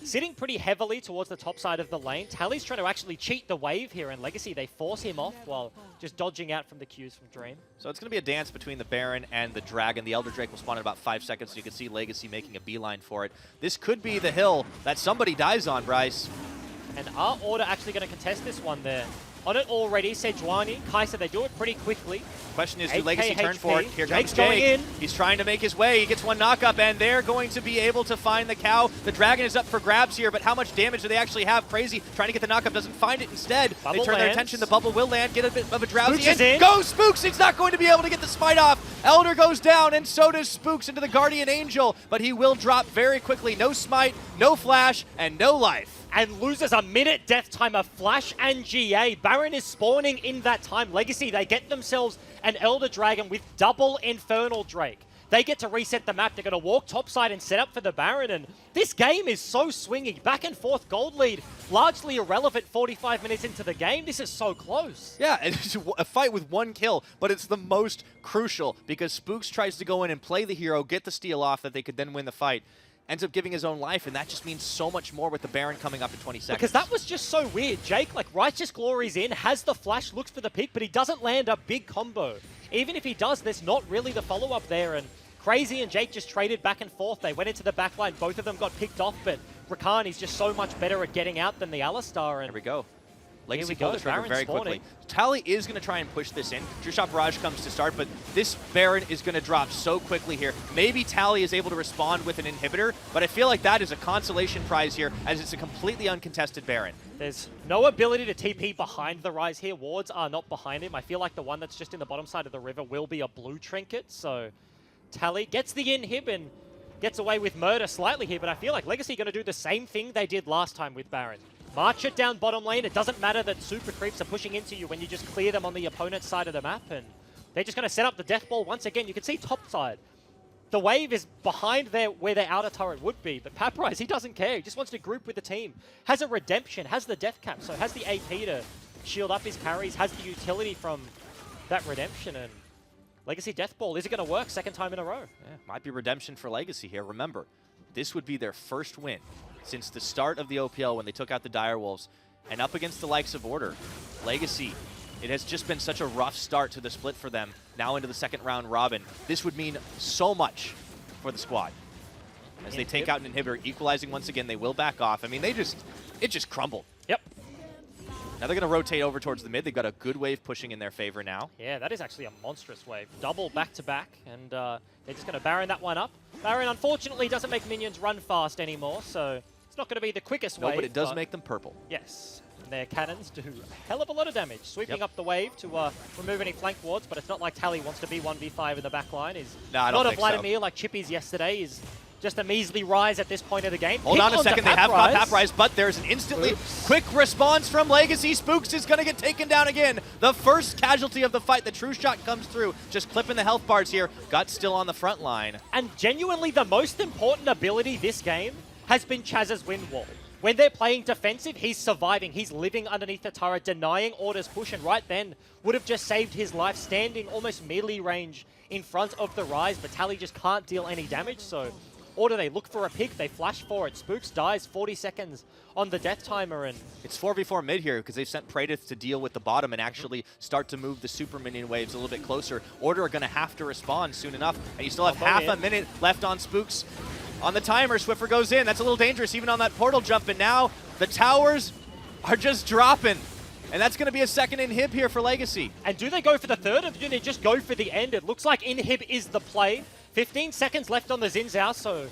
sitting pretty heavily towards the top side of the lane. Tally's trying to actually cheat the wave here, and Legacy, they force him off while just dodging out from the Qs from Dream. So it's going to be a dance between the Baron and the Dragon. The Elder Drake will spawn in about 5 seconds, so you can see Legacy making a beeline for it. This could be the hill that somebody dies on, Bryce. And are Order actually going to contest this one there? On it already, Sejuani, Kai'Sa, they do it pretty quickly. Question is, do Legacy turn for it? Here Jake's comes Jake. going in. He's trying to make his way. He gets one knock-up, and they're going to be able to find the cow. The Dragon is up for grabs here, but how much damage do they actually have? Crazy trying to get the knock-up, doesn't find it instead. Bubble they turn their lands. attention. The bubble will land, get a bit of a drowsy. Spooks is in. Go Spooks! He's not going to be able to get the smite off. Elder goes down, and so does Spooks into the Guardian Angel, but he will drop very quickly. No smite, no flash, and no life. And loses a minute death timer, Flash and GA. Baron is spawning in that time. Legacy, they get themselves an Elder Dragon with double Infernal Drake. They get to reset the map. They're going to walk topside and set up for the Baron. And this game is so swingy. Back and forth gold lead, largely irrelevant 45 minutes into the game. This is so close. Yeah, it's a fight with one kill, but it's the most crucial because Spooks tries to go in and play the hero, get the steal off that they could then win the fight. Ends up giving his own life, and that just means so much more with the Baron coming up in 20 seconds. Because that was just so weird. Jake, like, Righteous Glory's in, has the flash, looks for the pick, but he doesn't land a big combo. Even if he does, there's not really the follow-up there, and Crazy and Jake just traded back and forth. They went into the backline. Both of them got picked off, but Rakan is just so much better at getting out than the Alistar. And there we go. Legacy we pulled go. the trigger Baron very spawning. quickly. Tally is going to try and push this in. True Shot Barrage comes to start, but this Baron is going to drop so quickly here. Maybe Tally is able to respond with an inhibitor, but I feel like that is a consolation prize here as it's a completely uncontested Baron. There's no ability to TP behind the Rise here. Wards are not behind him. I feel like the one that's just in the bottom side of the river will be a blue trinket, so Tally gets the inhib and gets away with murder slightly here, but I feel like Legacy going to do the same thing they did last time with Baron. March it down bottom lane. It doesn't matter that super creeps are pushing into you when you just clear them on the opponent's side of the map, and they're just going to set up the death ball once again. You can see top side. The wave is behind where their outer turret would be, but Paprise, he doesn't care. He just wants to group with the team. Has a redemption, has the death cap, so has the AP to shield up his carries, has the utility from that redemption, and Legacy death ball. Is it going to work? Second time in a row. Yeah, might be redemption for Legacy here. Remember, this would be their first win since the start of the OPL when they took out the Direwolves, and up against the likes of Order. Legacy, it has just been such a rough start to the split for them, now into the second round robin. This would mean so much for the squad. As they take out an inhibitor, equalizing once again, they will back off. I mean, it just crumbled. Yep. Now they're going to rotate over towards the mid. They've got a good wave pushing in their favor now. Yeah, that is actually a monstrous wave. Double back-to-back, and they're just going to Baron that one up. Baron, unfortunately, doesn't make minions run fast anymore, so it's not going to be the quickest wave. No, but it does make them purple. Yes, and their cannons do a hell of a lot of damage. Sweeping up the wave to remove any flank wards, but it's not like Tally wants to be 1v5 in the back line. He's not a Vladimir like Chippy's yesterday. He's just a measly Rise at this point of the game. Hold on a second, they have got Paprise, but there's an instantly quick response from Legacy. Spooks is going to get taken down again. The first casualty of the fight. The True Shot comes through, just clipping the health bars here. Got still on the front line. And genuinely the most important ability this game has been Chaz's Wind Wall. When they're playing defensive, he's surviving. He's living underneath the turret, denying Order's push, and right then would have just saved his life, standing almost melee range in front of the Rise, but Tally just can't deal any damage, so Order, they look for a pick, they flash for it. Spooks dies 40 seconds on the death timer, and it's 4v4 mid here because they've sent Praedyth to deal with the bottom and actually start to move the super minion waves a little bit closer. Order are going to have to respond soon enough, and you still have half a minute left on Spooks. On the timer, Swiffer goes in. That's a little dangerous even on that portal jump, and now the towers are just dropping. And that's going to be a second inhib here for Legacy. And do they go for the third, or do they just go for the end? It looks like inhib is the play. 15 seconds left on the Xin Zhao, so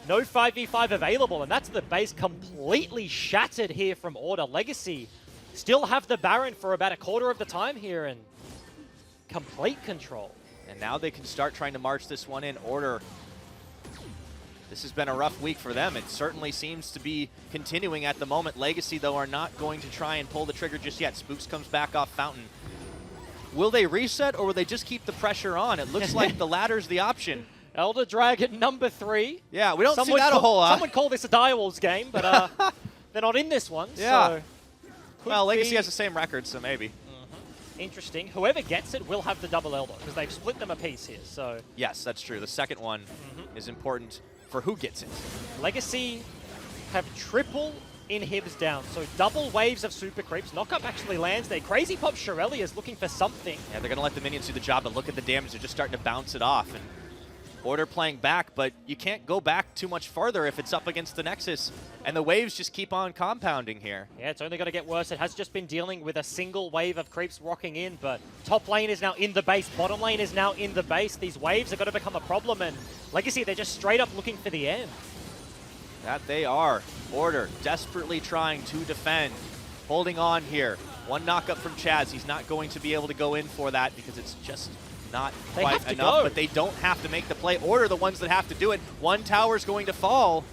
no 5v5 available, and that's the base completely shattered here from Order. Legacy still have the Baron for about a quarter of the time here, and complete control. And now they can start trying to march this one in. Order, this has been a rough week for them. It certainly seems to be continuing at the moment. Legacy, though, are not going to try and pull the trigger just yet. Spooks comes back off Fountain. Will they reset, or will they just keep the pressure on? It looks like the latter's the option. Elder Dragon number 3. Yeah, we don't see that a whole lot. Someone call this a Direwolves game, but they're not in this one. Yeah. So well, Legacy has the same record, so maybe. interesting. Whoever gets it will have the double elbow because they've split them a piece here. So yes, that's true. The second one is important for who gets it. Legacy have triple inhibs down, so double waves of super creeps. Knockup actually lands there. Crazy Pop Shirelli is looking for something. Yeah, they're going to let the minions do the job, but look at the damage. They're just starting to bounce it off. And Order playing back, but you can't go back too much farther if it's up against the Nexus. And the waves just keep on compounding here. Yeah, it's only going to get worse. It has just been dealing with a single wave of creeps rocking in, but top lane is now in the base. Bottom lane is now in the base. These waves are going to become a problem, and Legacy, they're just straight up looking for the end. That they are. Order desperately trying to defend. Holding on here. One knockup from Chaz. He's not going to be able to go in for that because it's just not quite enough, but they don't have to make the play. Order the ones that have to do it. One tower's going to fall.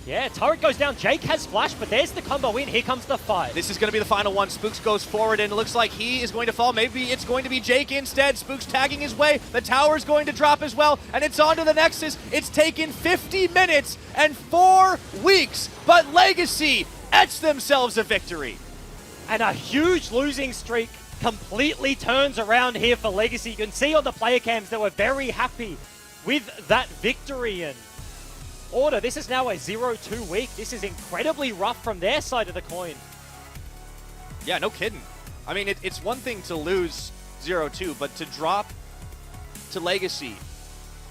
Yeah, turret goes down. Jake has flash, but there's the combo in. Here comes the fight. This is going to be the final one. Spooks goes forward, and it looks like he is going to fall. Maybe it's going to be Jake instead. Spooks tagging his way. The tower's going to drop as well, and it's on to the Nexus. It's taken 50 minutes and 4 weeks, but Legacy etch themselves a victory. And a huge losing streak completely turns around here for Legacy. You can see on the player cams they were very happy with that victory. And Order, this is now a 0-2 week. This is incredibly rough from their side of the coin. Yeah, no kidding. I mean, it's one thing to lose 0-2, but to drop to Legacy,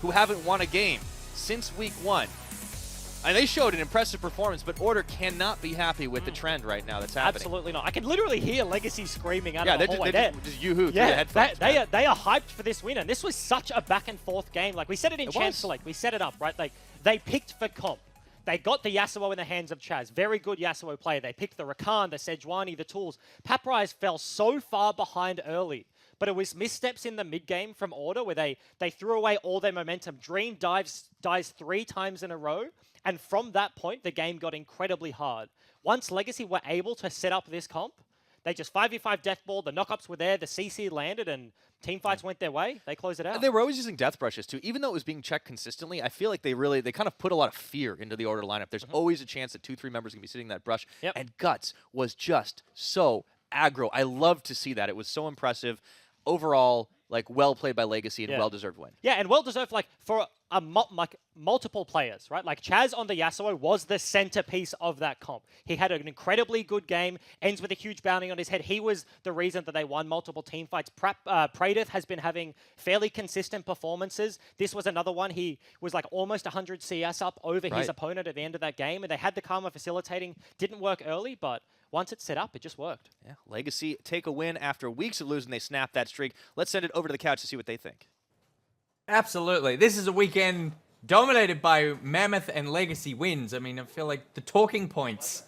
who haven't won a game since week 1. And they showed an impressive performance, but Order cannot be happy with the trend right now that's happening. Absolutely not. I can literally hear Legacy screaming out of the hallway. They're just yoo-hoo through the headphones. They are hyped for this win, and this was such a back and forth game. Like, we said it in Chancellor Lake. We set it up, right? Like, they picked for comp. They got the Yasuo in the hands of Chaz. Very good Yasuo player. They picked the Rakan, the Sejuani, the tools. Paprise fell so far behind early, but it was missteps in the mid-game from Order where they threw away all their momentum. Dream dies 3 times in a row, and from that point, the game got incredibly hard. Once Legacy were able to set up this comp, they just 5v5 deathball, the knockups were there, the CC landed, and team fights went their way. They closed it out. And they were always using death brushes too. Even though it was being checked consistently, I feel like they kind of put a lot of fear into the Order lineup. There's always a chance that 2-3 members can be sitting that brush. And Guts was just so aggro. I love to see that. It was so impressive. Overall, like, well played by Legacy and well-deserved win. Yeah, and well-deserved, like, for multiple players, right? Like, Chaz on the Yasuo was the centerpiece of that comp. He had an incredibly good game, ends with a huge bounty on his head. He was the reason that they won multiple team fights. Praedyth has been having fairly consistent performances. This was another one. He was like almost 100 CS up over his opponent at the end of that game, and they had the Karma facilitating. Didn't work early, but once it's set up, it just worked. Yeah, Legacy take a win after weeks of losing. They snap that streak. Let's send it over to the couch to see what they think. Absolutely. This is a weekend dominated by Mammoth and Legacy wins. I mean, I feel like the talking points,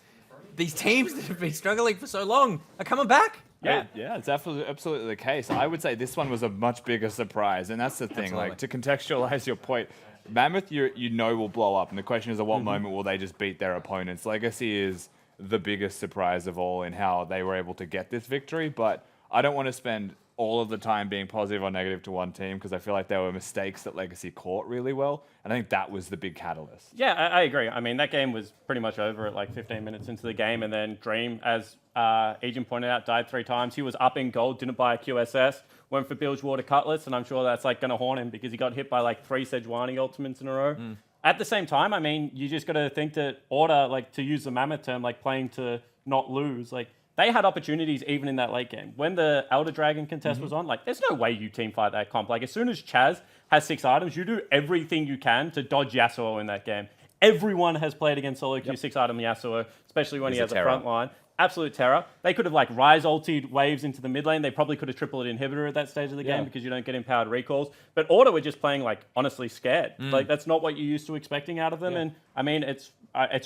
these teams that have been struggling for so long are coming back. Yeah, it's absolutely the case. I would say this one was a much bigger surprise, and that's the thing. Like, to contextualize your point, Mammoth, you know, will blow up, and the question is, at what moment will they just beat their opponents? Legacy is the biggest surprise of all in how they were able to get this victory, but I don't want to spend all of the time being positive or negative to one team because I feel like there were mistakes that Legacy caught really well, and I think that was the big catalyst. Yeah, I agree. I mean, that game was pretty much over at like 15 minutes into the game, and then Dream, as Agent pointed out, died 3 times. He was up in gold, didn't buy a QSS, went for Bilgewater Cutlass, and I'm sure that's like going to haunt him because he got hit by like 3 Sejuani ultimates in a row. At the same time, I mean, you just got to think that Order, like, to use the Mammoth term, like playing to not lose, like, they had opportunities even in that late game. When the Elder Dragon contest was on, like, there's no way you team fight that comp. Like, as soon as Chaz has 6 items, you do everything you can to dodge Yasuo in that game. Everyone has played against solo queue 6-item Yasuo, especially when he has a front line. Absolute terror. They could have like Rise ultied waves into the mid lane. They probably could have tripled inhibitor at that stage of the game because you don't get empowered recalls. But Order were just playing like honestly scared. Like that's not what you're used to expecting out of them. And I mean, it's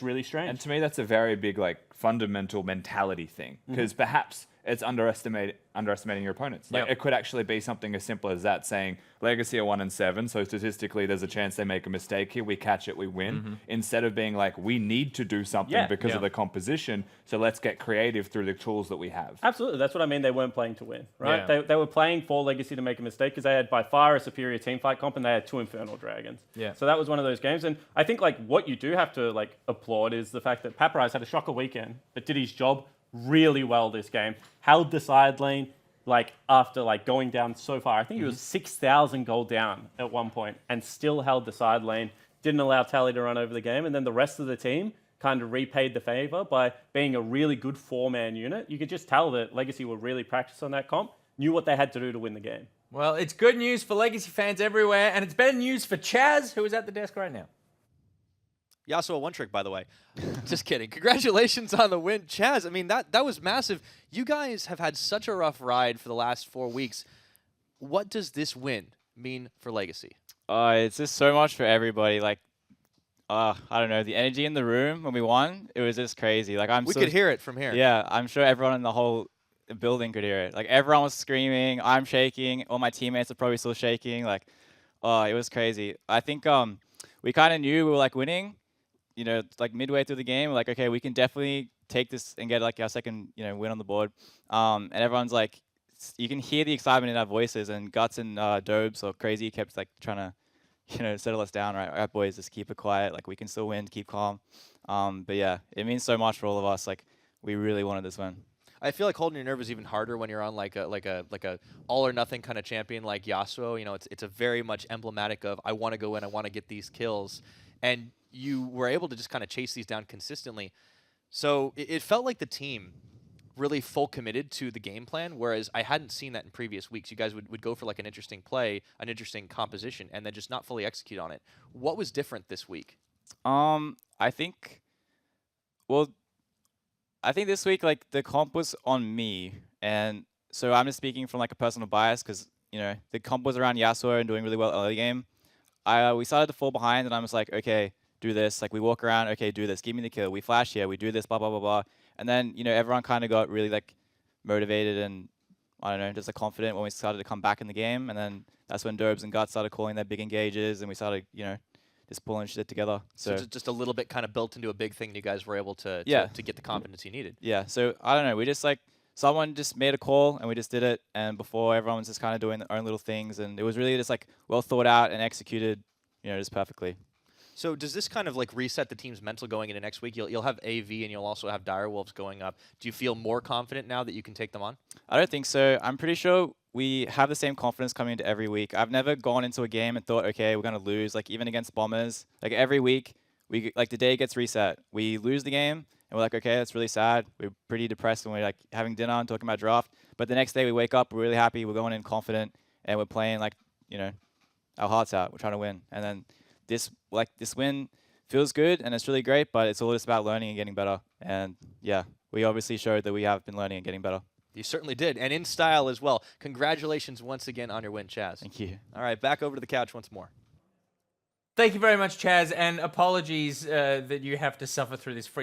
really strange. And to me, that's a very big like fundamental mentality thing because perhaps it's underestimating your opponents. Like it could actually be something as simple as that, saying Legacy are 1-7, so statistically there's a chance they make a mistake here, we catch it, we win. Instead of being like, we need to do something because of the composition, so let's get creative through the tools that we have. Absolutely, that's what I mean. They weren't playing to win, right? They were playing for Legacy to make a mistake because they had by far a superior team fight comp and they had 2 Infernal Dragons. So that was one of those games, and I think like what you do have to like applaud is the fact that Paprise had a shocker weekend, but did his job really well this game. Held the side lane, like after like going down so far. I think he was 6,000 gold down at one point and still held the side lane, didn't allow Tally to run over the game, and then the rest of the team kind of repaid the favor by being a really good 4-man unit. You could just tell that Legacy were really practiced on that comp, knew what they had to do to win the game. Well, it's good news for Legacy fans everywhere, and it's better news for Chaz, who is at the desk right now. Yasuo one trick, by the way. Just kidding. Congratulations on the win. Chaz, I mean, that was massive. You guys have had such a rough ride for the last 4 weeks. What does this win mean for Legacy? It's just so much for everybody. Like, I don't know, the energy in the room when we won, it was just crazy. Like, we could hear it from here. Yeah, I'm sure everyone in the whole building could hear it. Like, everyone was screaming. I'm shaking. All my teammates are probably still shaking. Like, it was crazy. I think we kind of knew we were like winning. You know, like midway through the game, we're like, okay, we can definitely take this and get like our second, win on the board. And everyone's like, you can hear the excitement in our voices. And Guts and Dobes or Crazy kept like trying to, settle us down. Right, boys, just keep it quiet. Like we can still win, keep calm. But yeah, it means so much for all of us. Like we really wanted this win. I feel like holding your nerve is even harder when you're on like a all or nothing kind of champion like Yasuo. You know, it's a very much emblematic of I want to go in, I want to get these kills, and you were able to just kind of chase these down consistently. So it felt like the team really full committed to the game plan, whereas I hadn't seen that in previous weeks. You guys would go for like an interesting play, an interesting composition, and then just not fully execute on it. What was different this week? I think this week, like, the comp was on me. And so I'm just speaking from, like, a personal bias because, the comp was around Yasuo and doing really well early game. We started to fall behind, and I was like, okay, do this. Like, we walk around, okay, do this. Give me the kill. We flash here. We do this, blah, blah, blah, blah. And then, everyone kind of got really, like, motivated and, I don't know, just like, confident when we started to come back in the game. And then that's when Dobes and Guts started calling their big engages, and we started, just pulling shit together. So just a little bit kind of built into a big thing, and you guys were able to get the confidence you needed. Yeah, so I don't know. We just, like, someone just made a call, and we just did it. And before, everyone was just kind of doing their own little things. And it was really just, like, well thought out and executed, just perfectly. So does this kind of like reset the team's mental going into next week? You'll have AV and you'll also have Direwolves going up. Do you feel more confident now that you can take them on? I don't think so. I'm pretty sure we have the same confidence coming into every week. I've never gone into a game and thought, okay, we're going to lose. Like even against Bombers, like every week, the day gets reset. We lose the game and we're like, okay, that's really sad. We're pretty depressed when we're like having dinner and talking about draft. But the next day we wake up, we're really happy. We're going in confident and we're playing like, our hearts out. We're trying to win. And then this win feels good and it's really great, but it's all just about learning and getting better. And yeah, we obviously showed that we have been learning and getting better. You certainly did, and in style as well. Congratulations once again on your win, Chaz. Thank you. All right, back over to the couch once more. Thank you very much, Chaz, and apologies that you have to suffer through this free